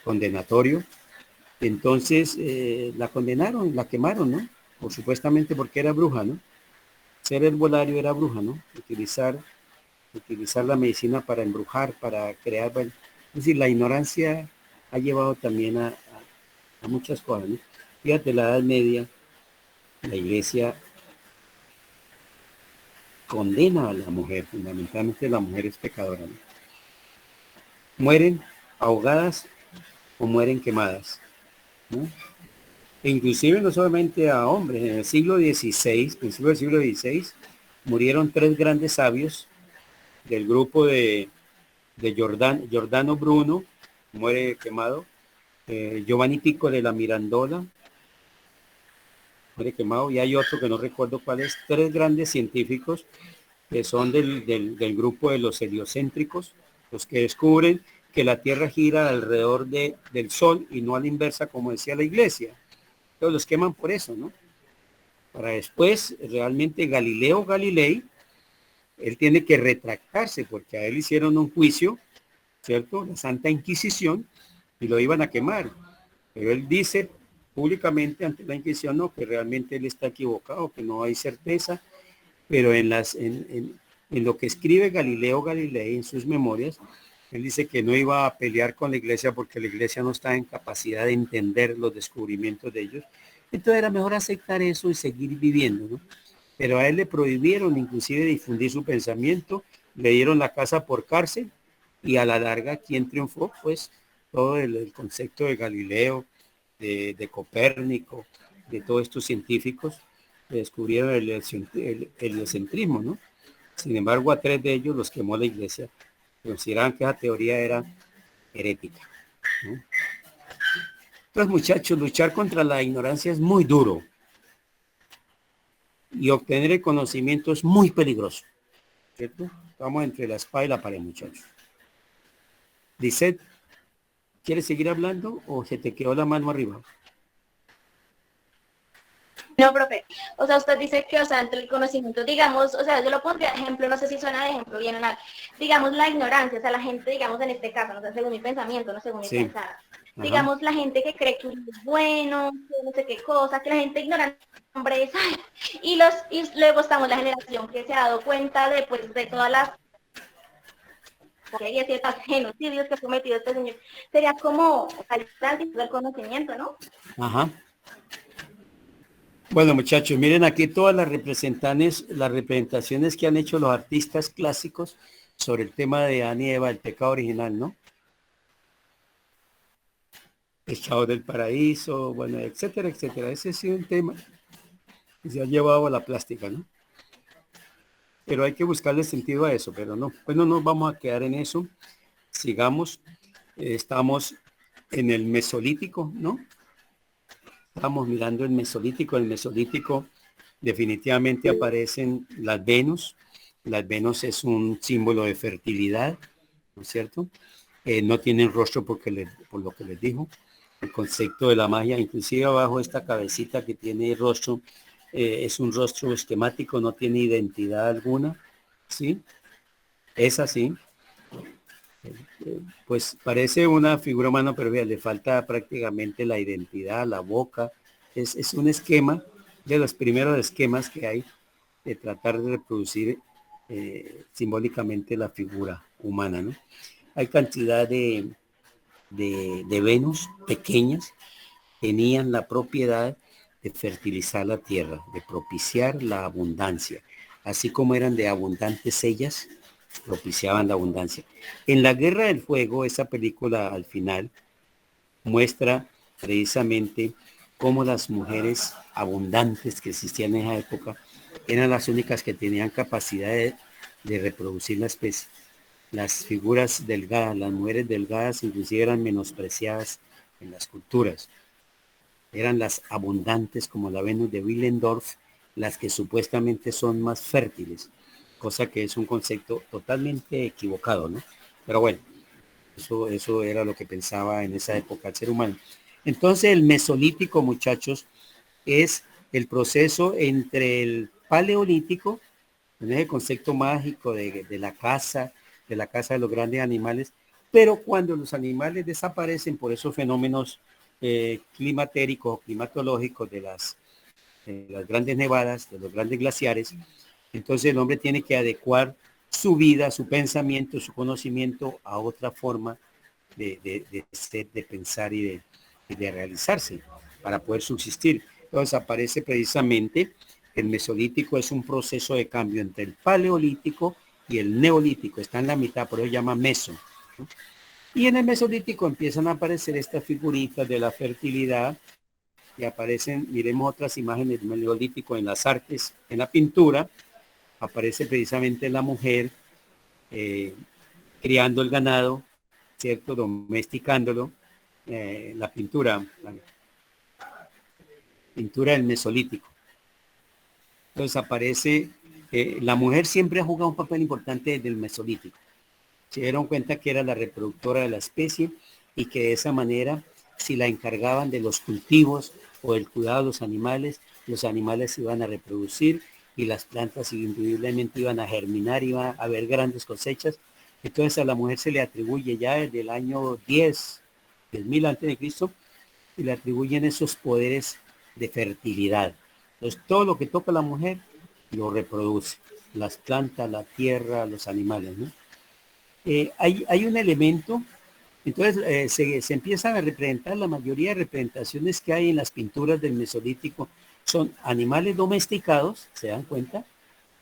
condenatorio. Entonces la condenaron, la quemaron, ¿no? Por supuestamente porque era bruja, ¿no? Ser herbolario era bruja, ¿no? Utilizar la medicina para embrujar, para crear, bueno, es decir, la ignorancia ha llevado también a muchas cosas, ¿no? Fíjate, la Edad Media, la Iglesia condena a la mujer, fundamentalmente la mujer es pecadora, ¿no? Mueren ahogadas o mueren quemadas, ¿no? E inclusive no solamente a hombres, en el siglo XVI, principio del siglo XVI, murieron tres grandes sabios del grupo de Giordano Bruno, muere quemado, Giovanni Pico de la Mirandola, muere quemado, y hay otro que no recuerdo cuál es, tres grandes científicos que son del grupo de los heliocéntricos, los que descubren que la Tierra gira alrededor del Sol y no a la inversa como decía la Iglesia. Entonces los queman por eso, ¿no? Para después, realmente Galileo Galilei, él tiene que retractarse porque a él hicieron un juicio, ¿cierto? La Santa Inquisición, y lo iban a quemar. Pero él dice públicamente ante la Inquisición, no, que realmente él está equivocado, que no hay certeza, pero en lo que escribe Galileo Galilei en sus memorias, él dice que no iba a pelear con la iglesia porque la iglesia no está en capacidad de entender los descubrimientos de ellos. Entonces era mejor aceptar eso y seguir viviendo, ¿no? Pero a él le prohibieron inclusive difundir su pensamiento, le dieron la casa por cárcel y a la larga, ¿quién triunfó? Pues todo el concepto de Galileo, de Copérnico, de todos estos científicos que descubrieron el heliocentrismo, ¿no? Sin embargo, a tres de ellos los quemó la iglesia. Consideraban que esa teoría era herética, ¿no? Entonces, muchachos, luchar contra la ignorancia es muy duro y obtener el conocimiento es muy peligroso, ¿cierto? Estamos entre la espada y la pared, muchachos. Lisette, ¿quieres seguir hablando o se te quedó la mano arriba? No, profe. O sea, usted dice que, o sea, entre el conocimiento, digamos, o sea, yo lo pondría de ejemplo, no sé si suena de ejemplo bien o mal, digamos, la ignorancia, o sea, la gente, digamos, en este caso, no sé, según mi pensamiento, no según mi Sí. pensar, Ajá. digamos, la gente que cree que uno es bueno, que no sé qué cosa, que la gente ignorante, hombre, es, ay, y luego estamos la generación que se ha dado cuenta de, pues, de todas las y ciertos genocidios que ha cometido este señor, sería como, o sea, el tránsito del conocimiento, ¿no? Ajá. Bueno, muchachos, miren aquí todas las representaciones que han hecho los artistas clásicos sobre el tema de Adán y Eva, el pecado original, ¿no? Echado del paraíso, bueno, etcétera, etcétera. Ese ha sido un tema que se ha llevado a la plástica, ¿no? Pero hay que buscarle sentido a eso, pero no, pues no nos vamos a quedar en eso. Sigamos, estamos en el Mesolítico, ¿no? Estamos mirando el Mesolítico definitivamente aparecen las Venus. Las Venus es un símbolo de fertilidad, ¿no es cierto? No tienen rostro por lo que les dijo. El concepto de la magia, inclusive abajo esta cabecita que tiene rostro, es un rostro esquemático, no tiene identidad alguna, ¿sí? Es así. Pues parece una figura humana, pero le falta prácticamente la identidad, la boca. Es un esquema, de los primeros esquemas que hay de tratar de reproducir simbólicamente la figura humana, ¿no? Hay cantidad de Venus pequeñas, tenían la propiedad de fertilizar la tierra, de propiciar la abundancia, así como eran de abundantes ellas, propiciaban la abundancia. En la Guerra del Fuego, esa película al final muestra precisamente cómo las mujeres abundantes que existían en esa época eran las únicas que tenían capacidad de reproducir la especie. Las figuras delgadas, las mujeres delgadas inclusive eran menospreciadas en las culturas. Eran las abundantes como la Venus de Willendorf, las que supuestamente son más fértiles, cosa que es un concepto totalmente equivocado, ¿no? Pero bueno, eso era lo que pensaba en esa época el ser humano. Entonces el Mesolítico, muchachos, es el proceso entre el Paleolítico, en ese concepto mágico de la caza de los grandes animales, pero cuando los animales desaparecen por esos fenómenos climatéricos o climatológicos de las grandes nevadas, de los grandes glaciares, entonces el hombre tiene que adecuar su vida, su pensamiento, su conocimiento a otra forma de ser, de pensar y de realizarse para poder subsistir. Entonces aparece precisamente el Mesolítico, es un proceso de cambio entre el Paleolítico y el Neolítico, está en la mitad, por eso se llama Meso, ¿no? Y en el Mesolítico empiezan a aparecer estas figuritas de la fertilidad y aparecen, miremos otras imágenes del Neolítico en las artes, en la pintura, aparece precisamente la mujer criando el ganado, ¿cierto? Domesticándolo, la pintura del Mesolítico. Entonces aparece, la mujer siempre ha jugado un papel importante desde el Mesolítico. Se dieron cuenta que era la reproductora de la especie y que de esa manera, si la encargaban de los cultivos o del cuidado de los animales se iban a reproducir y las plantas indudablemente iban a germinar, iba a haber grandes cosechas. Entonces a la mujer se le atribuye ya desde el año 10.000 antes de Cristo, y le atribuyen esos poderes de fertilidad. Entonces todo lo que toca la mujer lo reproduce, las plantas, la tierra, los animales, ¿no? Hay un elemento, entonces se empiezan a representar, la mayoría de representaciones que hay en las pinturas del Mesolítico son animales domesticados, se dan cuenta,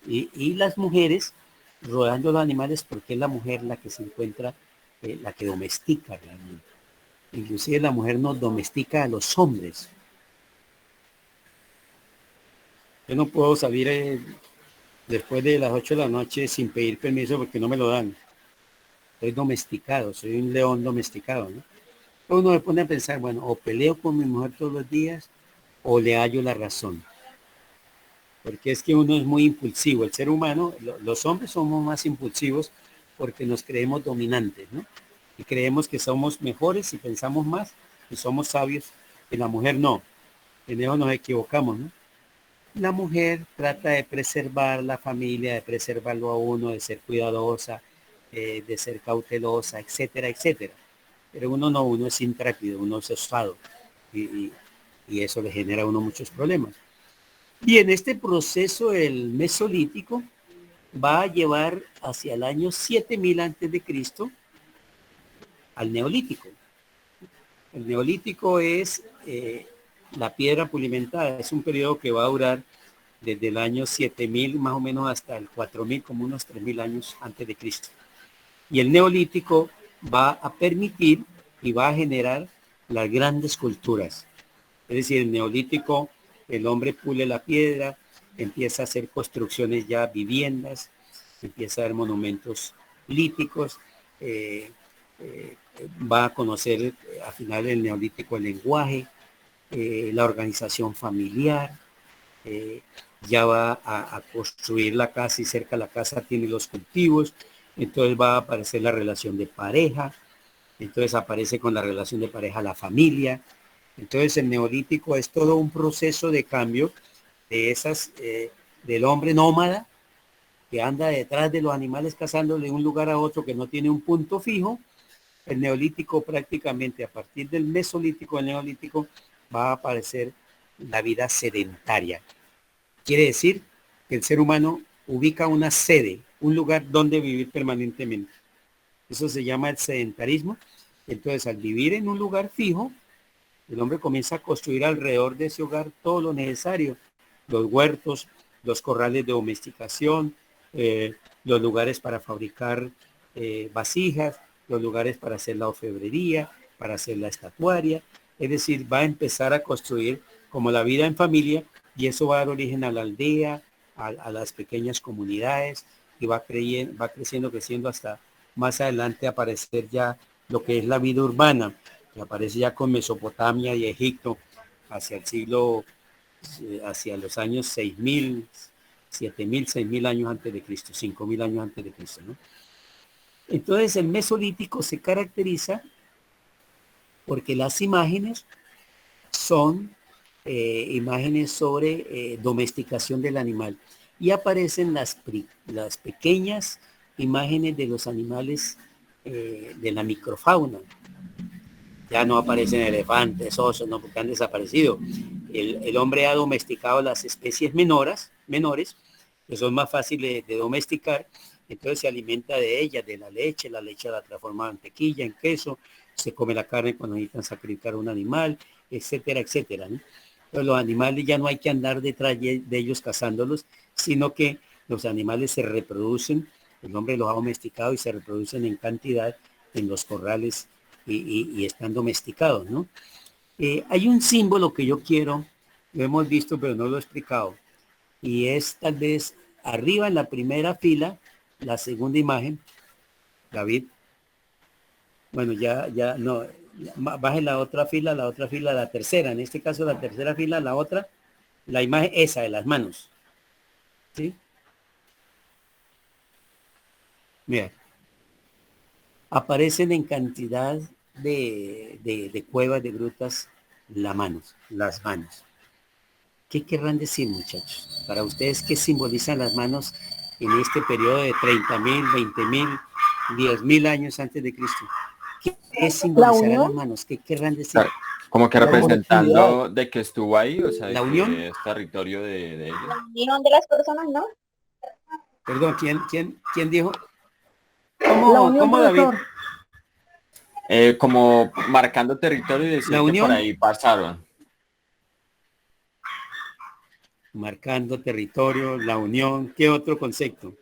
y las mujeres rodeando los animales, porque es la mujer la que se encuentra, la que domestica realmente. Inclusive la mujer nos domestica a los hombres. Yo no puedo salir después de las 8 de la noche sin pedir permiso porque no me lo dan. Soy domesticado, soy un león domesticado, ¿no? Uno me pone a pensar, bueno, o peleo con mi mujer todos los días o le hallo la razón. Porque es que uno es muy impulsivo. El ser humano, los hombres somos más impulsivos porque nos creemos dominantes, ¿no? Y creemos que somos mejores y pensamos más y somos sabios. En la mujer no. En eso nos equivocamos, ¿no? La mujer trata de preservar la familia, de preservarlo a uno, de ser cuidadosa, de ser cautelosa, etcétera, etcétera. Pero uno no, uno es intrépido, uno es osado y eso le genera a uno muchos problemas. Y en este proceso el mesolítico va a llevar hacia el año 7000 antes de Cristo al neolítico. El neolítico es la piedra pulimentada, es un periodo que va a durar desde el año 7000 más o menos hasta el 4000, como unos 3000 años antes de Cristo. Y el neolítico va a permitir y va a generar las grandes culturas. Es decir, el neolítico, el hombre pule la piedra, empieza a hacer construcciones ya, viviendas, empieza a haber monumentos líticos, va a conocer al final del neolítico el lenguaje, la organización familiar, ya va a construir la casa y cerca de la casa tiene los cultivos, entonces va a aparecer la relación de pareja, entonces aparece con la relación de pareja la familia. Entonces el neolítico es todo un proceso de cambio de esas, del hombre nómada que anda detrás de los animales cazándole de un lugar a otro que no tiene un punto fijo. El neolítico prácticamente a partir del mesolítico, el neolítico va a aparecer la vida sedentaria. Quiere decir que el ser humano ubica una sede, un lugar donde vivir permanentemente. Eso se llama el sedentarismo. Entonces al vivir en un lugar fijo, el hombre comienza a construir alrededor de ese hogar todo lo necesario, los huertos, los corrales de domesticación, los lugares para fabricar vasijas, los lugares para hacer la orfebrería, para hacer la estatuaria. Es decir, va a empezar a construir como la vida en familia y eso va a dar origen a la aldea, a las pequeñas comunidades y va creciendo hasta más adelante aparecer ya lo que es la vida urbana, que aparece ya con Mesopotamia y Egipto hacia el siglo, hacia los años 6000, 7000, 6000 años antes de Cristo, 5000 años antes de Cristo, ¿no? Entonces el mesolítico se caracteriza porque las imágenes son imágenes sobre domesticación del animal y aparecen las pequeñas imágenes de los animales de la microfauna. Ya no aparecen elefantes, osos, no, porque han desaparecido. El hombre ha domesticado las especies menores, que son más fáciles de domesticar, entonces se alimenta de ellas, de la leche la transforma en mantequilla, en queso, se come la carne cuando necesitan sacrificar un animal, etcétera, etcétera, ¿no? Entonces los animales ya no hay que andar detrás de ellos cazándolos, sino que los animales se reproducen, el hombre los ha domesticado y se reproducen en cantidad en los corrales y están domesticados, ¿no? Hay un símbolo que yo quiero, lo hemos visto pero no lo he explicado, y es tal vez arriba en la primera fila, la segunda imagen, David, bueno, ya no, baje la otra fila, la tercera, en este caso la tercera fila, la otra, la imagen esa de las manos, ¿sí? Mira, aparecen en cantidad de cuevas, de grutas, las manos. ¿Qué querrán decir, muchachos? Para ustedes, ¿qué simbolizan las manos en este periodo de 30.000, 20.000, 10.000 años antes de Cristo? ¿Qué simbolizarán las manos? ¿Qué querrán decir? Como que representando de que estuvo ahí, o sea, de ¿La unión? que es territorio de ellos. La unión de las personas, ¿no? Perdón, ¿quién dijo? ¿Cómo David? Como marcando territorio y decir que por ahí pasaron. Marcando territorio, la unión, ¿qué otro concepto?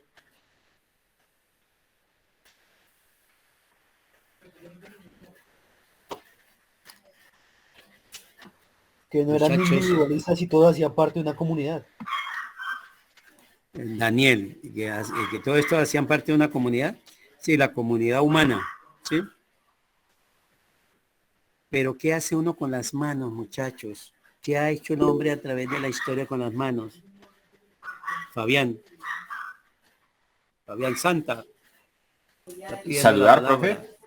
Que no eran individualistas y todos hacían parte de una comunidad. Daniel, que todo esto hacían parte de una comunidad, sí, la comunidad humana, ¿sí? Pero ¿qué hace uno con las manos, muchachos? ¿Qué ha hecho el hombre a través de la historia con las manos? Fabián Santa. Saludar, profe.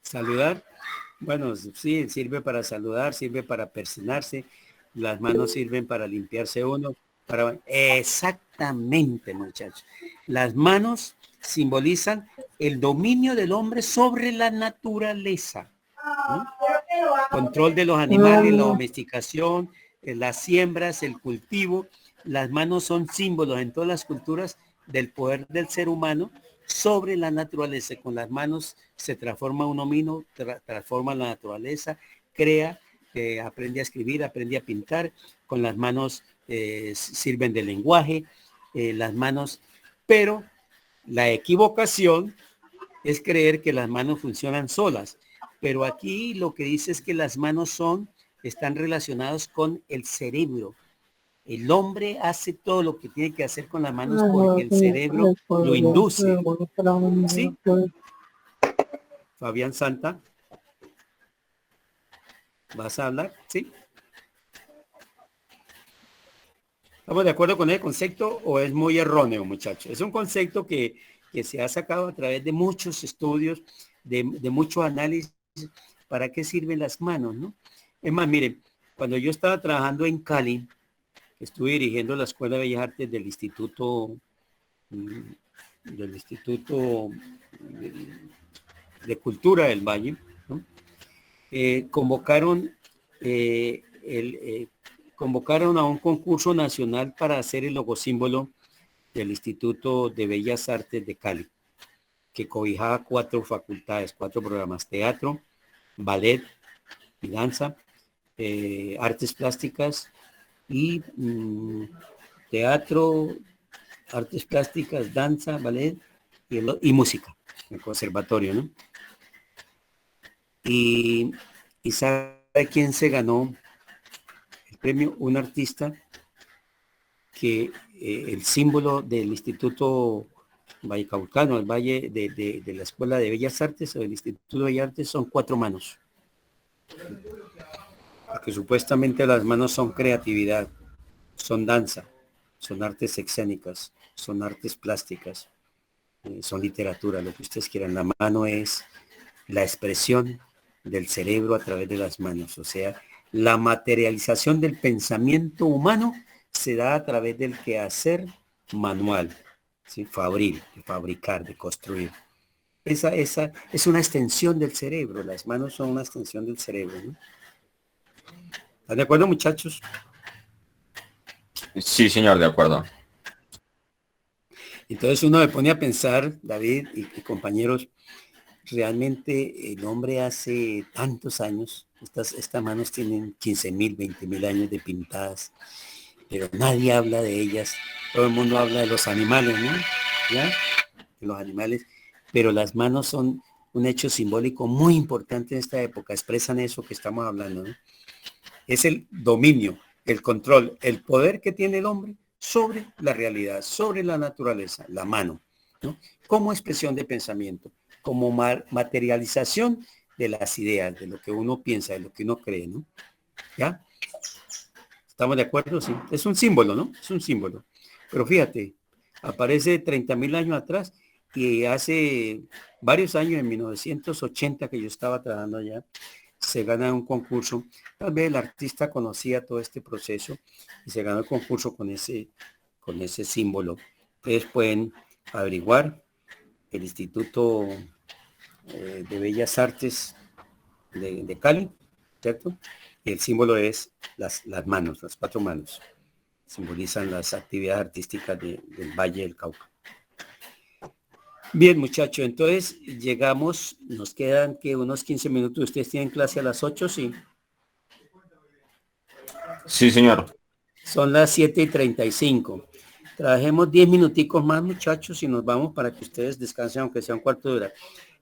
Saludar, bueno, sí, sirve para saludar, sirve para persinarse, las manos sirven para limpiarse uno, para... Exactamente, muchachos. Las manos simbolizan el dominio del hombre sobre la naturaleza, ¿no? Control de los animales, la domesticación, las siembras, el cultivo. Las manos son símbolos en todas las culturas del poder del ser humano sobre la naturaleza. Con las manos se transforma uno mismo, transforma la naturaleza, crea, aprende a escribir, aprende a pintar. Con las manos sirven de lenguaje, las manos, pero la equivocación es creer que las manos funcionan solas. Pero aquí lo que dice es que las manos están relacionadas con el cerebro. El hombre hace todo lo que tiene que hacer con las manos porque el cerebro lo induce. ¿Sí? Fabián Santa, ¿vas a hablar? ¿Sí? ¿Estamos de acuerdo con el concepto o es muy erróneo, muchachos? Es un concepto que se ha sacado a través de muchos estudios, de mucho análisis. ¿Para qué sirven las manos, no? Es más, miren, cuando yo estaba trabajando en Cali, estuve dirigiendo la Escuela de Bellas Artes del Instituto de Cultura del Valle, ¿no? Convocaron a un concurso nacional para hacer el logosímbolo del Instituto de Bellas Artes de Cali, que cobijaba 4 facultades, 4 programas: teatro, ballet y danza, artes plásticas y teatro, artes plásticas, danza, ballet y música, el conservatorio, ¿no? Y ¿sabe quién se ganó el premio? Un artista que el símbolo del Instituto Vallecaucano, el Valle de la Escuela de Bellas Artes o del Instituto de Bellas Artes, son 4 manos. Porque supuestamente las manos son creatividad, son danza, son artes escénicas, son artes plásticas, son literatura, lo que ustedes quieran. La mano es la expresión del cerebro a través de las manos, o sea, la materialización del pensamiento humano se da a través del quehacer manual, ¿sí? Fabricar, de construir. Esa es una extensión del cerebro, las manos son una extensión del cerebro, ¿no? ¿Están de acuerdo, muchachos? Sí, señor, de acuerdo. Entonces uno me pone a pensar, David y compañeros, realmente el hombre hace tantos años, estas manos tienen 15.000, 20.000 años de pintadas, pero nadie habla de ellas. Todo el mundo habla de los animales, ¿no? ¿Ya? De los animales, pero las manos son un hecho simbólico muy importante en esta época, expresan eso que estamos hablando, ¿no? Es el dominio, el control, el poder que tiene el hombre sobre la realidad, sobre la naturaleza, la mano, ¿no? Como expresión de pensamiento, como materialización de las ideas, de lo que uno piensa, de lo que uno cree, ¿no? ¿Ya? ¿Estamos de acuerdo? Sí. Es un símbolo, ¿no? Es un símbolo. Pero fíjate, aparece 30.000 años atrás y hace varios años, en 1980, que yo estaba trabajando allá, se gana un concurso. Tal vez el artista conocía todo este proceso y se ganó el concurso con ese símbolo. Ustedes pueden averiguar el Instituto de Bellas Artes de Cali, ¿cierto? Y el símbolo es las manos, las 4 manos. Simbolizan las actividades artísticas del Valle del Cauca. Bien, muchachos, entonces llegamos, nos quedan que unos 15 minutos. ¿Ustedes tienen clase a las 8? Sí. Sí, señor. Son las 7:35. Trabajemos 10 minuticos más, muchachos, y nos vamos para que ustedes descansen, aunque sea un cuarto de hora.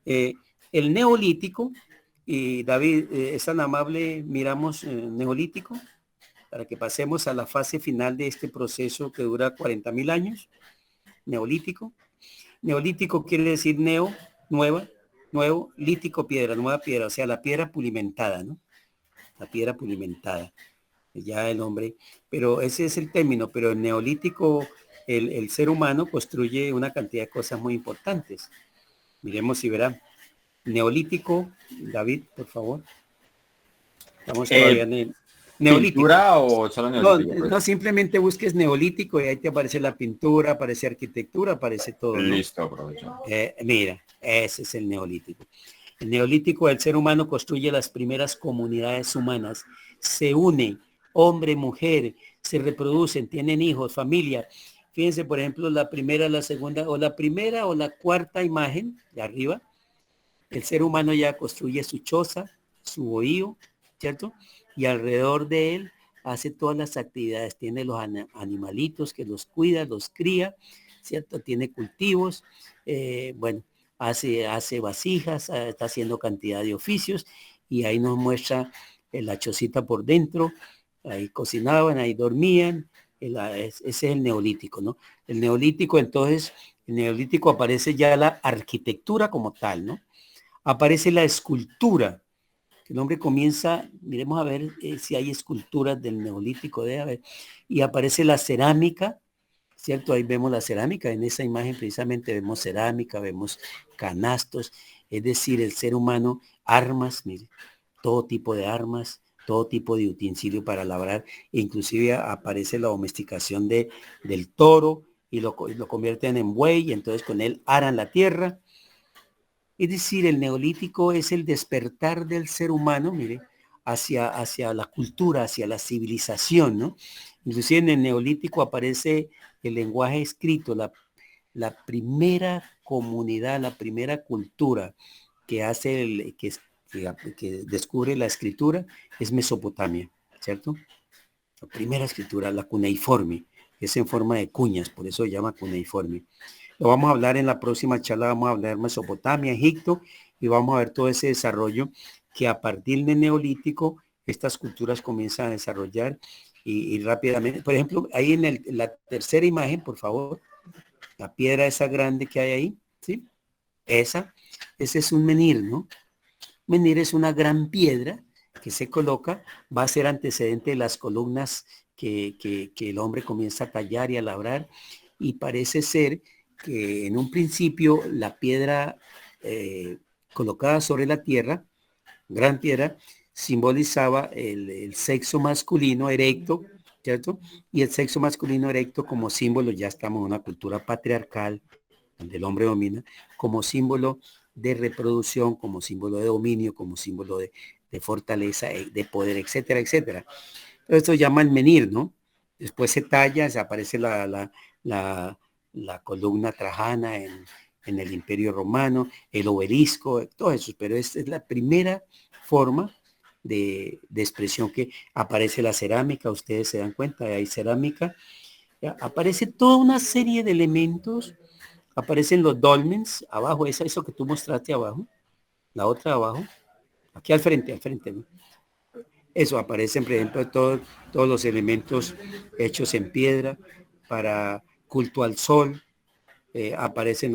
El neolítico, y David, es tan amable, miramos neolítico, para que pasemos a la fase final de este proceso que dura 40.000 años. Neolítico. Neolítico quiere decir neo, nueva, nuevo, lítico, piedra, nueva piedra, o sea, la piedra pulimentada, ¿no? La piedra pulimentada. Ya el hombre, pero ese es el término, pero el neolítico, el ser humano construye una cantidad de cosas muy importantes. Miremos si verán. Neolítico, David, por favor. Estamos todavía en el neolítico. ¿Pintura o solo No, neolítico? no, simplemente busques neolítico y ahí te aparece la pintura, aparece arquitectura, aparece todo, ¿no? Listo, profesor. Mira, ese es el neolítico. El neolítico, el ser humano construye las primeras comunidades humanas, se une, hombre, mujer, se reproducen, tienen hijos, familia. Fíjense, por ejemplo, la primera, la segunda, o la primera o la cuarta imagen de arriba. El ser humano ya construye su choza, su bohío, ¿cierto? Y alrededor de él hace todas las actividades. Tiene los animalitos que los cuida, los cría, ¿cierto? Tiene cultivos, bueno, hace vasijas, está haciendo cantidad de oficios y ahí nos muestra la chocita por dentro. Ahí cocinaban, ahí dormían. Ese es el neolítico, ¿no? El neolítico, entonces, el neolítico aparece ya la arquitectura como tal, ¿no? Aparece la escultura. El hombre comienza, miremos a ver si hay esculturas del neolítico, debe haber. Y aparece la cerámica, ¿cierto? Ahí vemos la cerámica, en esa imagen precisamente vemos cerámica, vemos canastos, es decir, el ser humano, armas, mire, todo tipo de armas, todo tipo de utensilio para labrar, e inclusive aparece la domesticación del toro y lo convierten en buey, y entonces con él aran la tierra. Es decir, el neolítico es el despertar del ser humano, mire, hacia la cultura, hacia la civilización, ¿no? Inclusive en el neolítico aparece el lenguaje escrito, la primera comunidad, la primera cultura que hace, que descubre la escritura es Mesopotamia, ¿cierto? La primera escritura, la cuneiforme, es en forma de cuñas, por eso se llama cuneiforme. Lo vamos a hablar en la próxima charla, vamos a hablar de Mesopotamia, Egipto, y vamos a ver todo ese desarrollo que a partir del neolítico estas culturas comienzan a desarrollar y rápidamente. Por ejemplo, ahí en la tercera imagen, por favor, la piedra esa grande que hay ahí, ¿sí? Ese es un menhir, ¿no? Menhir es una gran piedra que se coloca, va a ser antecedente de las columnas que el hombre comienza a tallar y a labrar, y parece ser que en un principio la piedra colocada sobre la tierra, gran piedra, simbolizaba el sexo masculino erecto, ¿cierto? Y el sexo masculino erecto como símbolo, ya estamos en una cultura patriarcal, donde el hombre domina, como símbolo de reproducción, como símbolo de dominio, como símbolo de fortaleza, de poder, etcétera, etcétera. Esto se llama el menhir, ¿no? Después se talla, se aparece la columna trajana en el Imperio Romano, el obelisco, todo eso, pero esta es la primera forma de expresión que aparece la cerámica, ustedes se dan cuenta, hay cerámica, ¿ya? Aparece toda una serie de elementos, aparecen los dolmens, abajo, eso que tú mostraste abajo, la otra abajo, aquí al frente, ¿no? Eso, aparecen, por ejemplo, todos los elementos hechos en piedra para culto al sol. Aparecen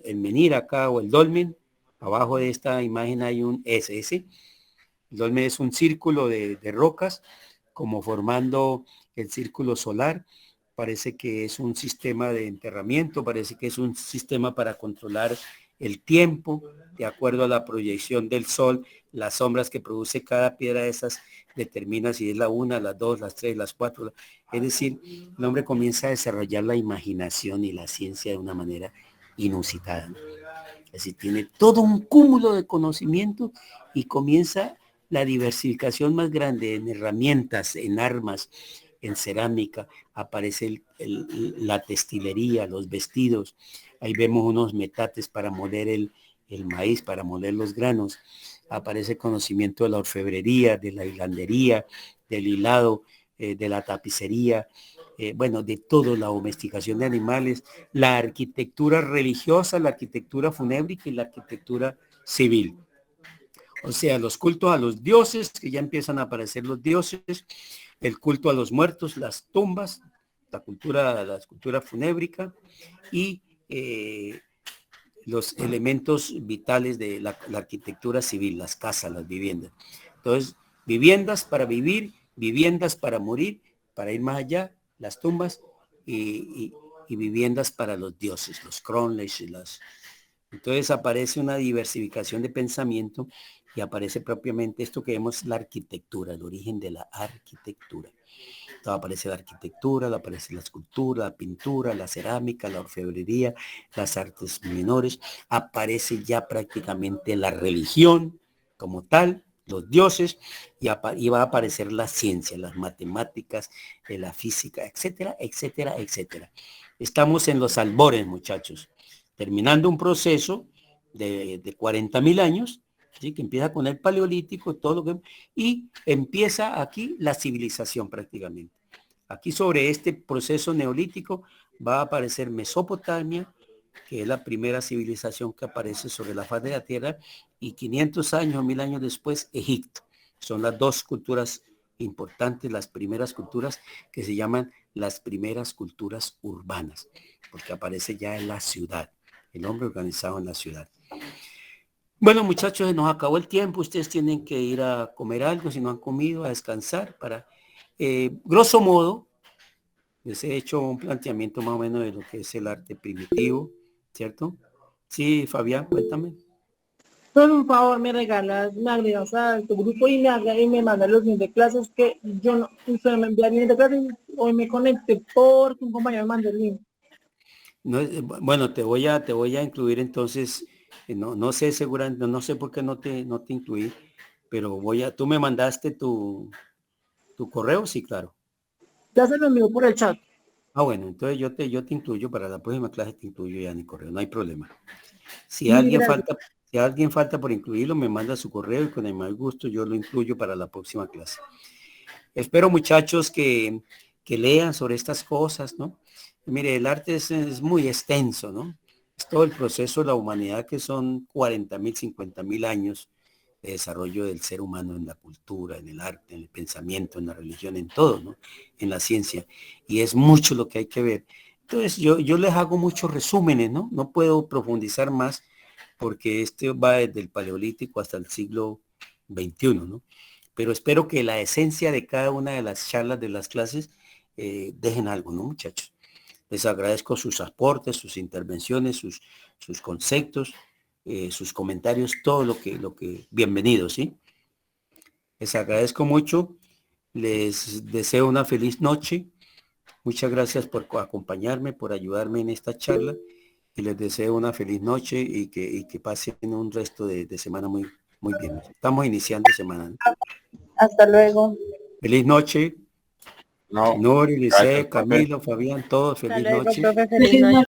el menhir acá o el dolmen. Abajo de esta imagen hay un SS. El dolmen es un círculo de rocas, como formando el círculo solar. Parece que es un sistema de enterramiento, parece que es un sistema para controlar el tiempo, de acuerdo a la proyección del sol, las sombras que produce cada piedra de esas determina si es la 1, las 2, las 3, las 4. Es decir, el hombre comienza a desarrollar la imaginación y la ciencia de una manera inusitada. Es decir, tiene todo un cúmulo de conocimiento y comienza la diversificación más grande en herramientas, en armas, en cerámica. Aparece la textilería, los vestidos. Ahí vemos unos metates para moler el maíz, para moler los granos. Aparece conocimiento de la orfebrería, de la hilandería, del hilado, de la tapicería, bueno, de todo, la domesticación de animales, la arquitectura religiosa, la arquitectura funébrica y la arquitectura civil. O sea, los cultos a los dioses, que ya empiezan a aparecer los dioses, el culto a los muertos, las tumbas, la escultura funébrica y los elementos vitales de la arquitectura civil, las casas, las viviendas. Entonces, viviendas para vivir, viviendas para morir, para ir más allá, las tumbas y viviendas para los dioses, los cronleys y Entonces aparece una diversificación de pensamiento y aparece propiamente esto que vemos, la arquitectura, el origen de la arquitectura. Entonces aparece la arquitectura, aparece la escultura, la pintura, la cerámica, la orfebrería, las artes menores, aparece ya prácticamente la religión como tal, los dioses, y va a aparecer la ciencia, las matemáticas, la física, etcétera, etcétera, etcétera. Estamos en los albores, muchachos, terminando un proceso de 40.000 años, ¿sí? Que empieza con el paleolítico, todo lo que, y empieza aquí la civilización prácticamente. Aquí sobre este proceso neolítico va a aparecer Mesopotamia, que es la primera civilización que aparece sobre la faz de la tierra, y 500 años, 1000 años después, Egipto. Son las dos culturas importantes, las primeras culturas que se llaman las primeras culturas urbanas, porque aparece ya en la ciudad, el hombre organizado en la ciudad. Bueno, muchachos, se nos acabó el tiempo, ustedes tienen que ir a comer algo, si no han comido, a descansar, para, grosso modo, les he hecho un planteamiento más o menos de lo que es el arte primitivo, ¿cierto? Sí, Fabián, cuéntame. Por un favor, me regalas, me agregas a tu grupo y me mandas los links de clases que yo no, usted me envía el link de clases, hoy me conecté porque un compañero me mandó el link. No, bueno, te voy a incluir entonces, no sé seguramente, no sé por qué no te incluí, pero tú me mandaste tu correo, sí, claro. Ya se lo envío por el chat. Ah, bueno, entonces yo te incluyo, para la próxima clase te incluyo ya en el correo, no hay problema. Si Sí, alguien gracias. falta por incluirlo, me manda su correo y con el más gusto yo lo incluyo para la próxima clase. Espero, muchachos, que lean sobre estas cosas, ¿no? Mire, el arte es muy extenso, ¿no? Es todo el proceso de la humanidad, que son 40.000, 50.000 años de desarrollo del ser humano en la cultura, en el arte, en el pensamiento, en la religión, en todo, ¿no? En la ciencia. Y es mucho lo que hay que ver. Entonces, yo les hago muchos resúmenes, ¿no? No puedo profundizar más porque este va desde el Paleolítico hasta el siglo XXI, ¿no? Pero espero que la esencia de cada una de las charlas de las clases dejen algo, ¿no, muchachos? Les agradezco sus aportes, sus intervenciones, sus conceptos, sus comentarios, todo lo que, bienvenidos, ¿sí? Les agradezco mucho, les deseo una feliz noche. Muchas gracias por acompañarme, por ayudarme en esta charla, y les deseo una feliz noche y que pasen un resto de semana muy, muy bien. Estamos iniciando semana, ¿no? Hasta luego. Feliz noche. No, Nuri, gracias, Lice, profe. Camilo, Fabián, todos Hasta feliz luego, noche. profe. Feliz noche.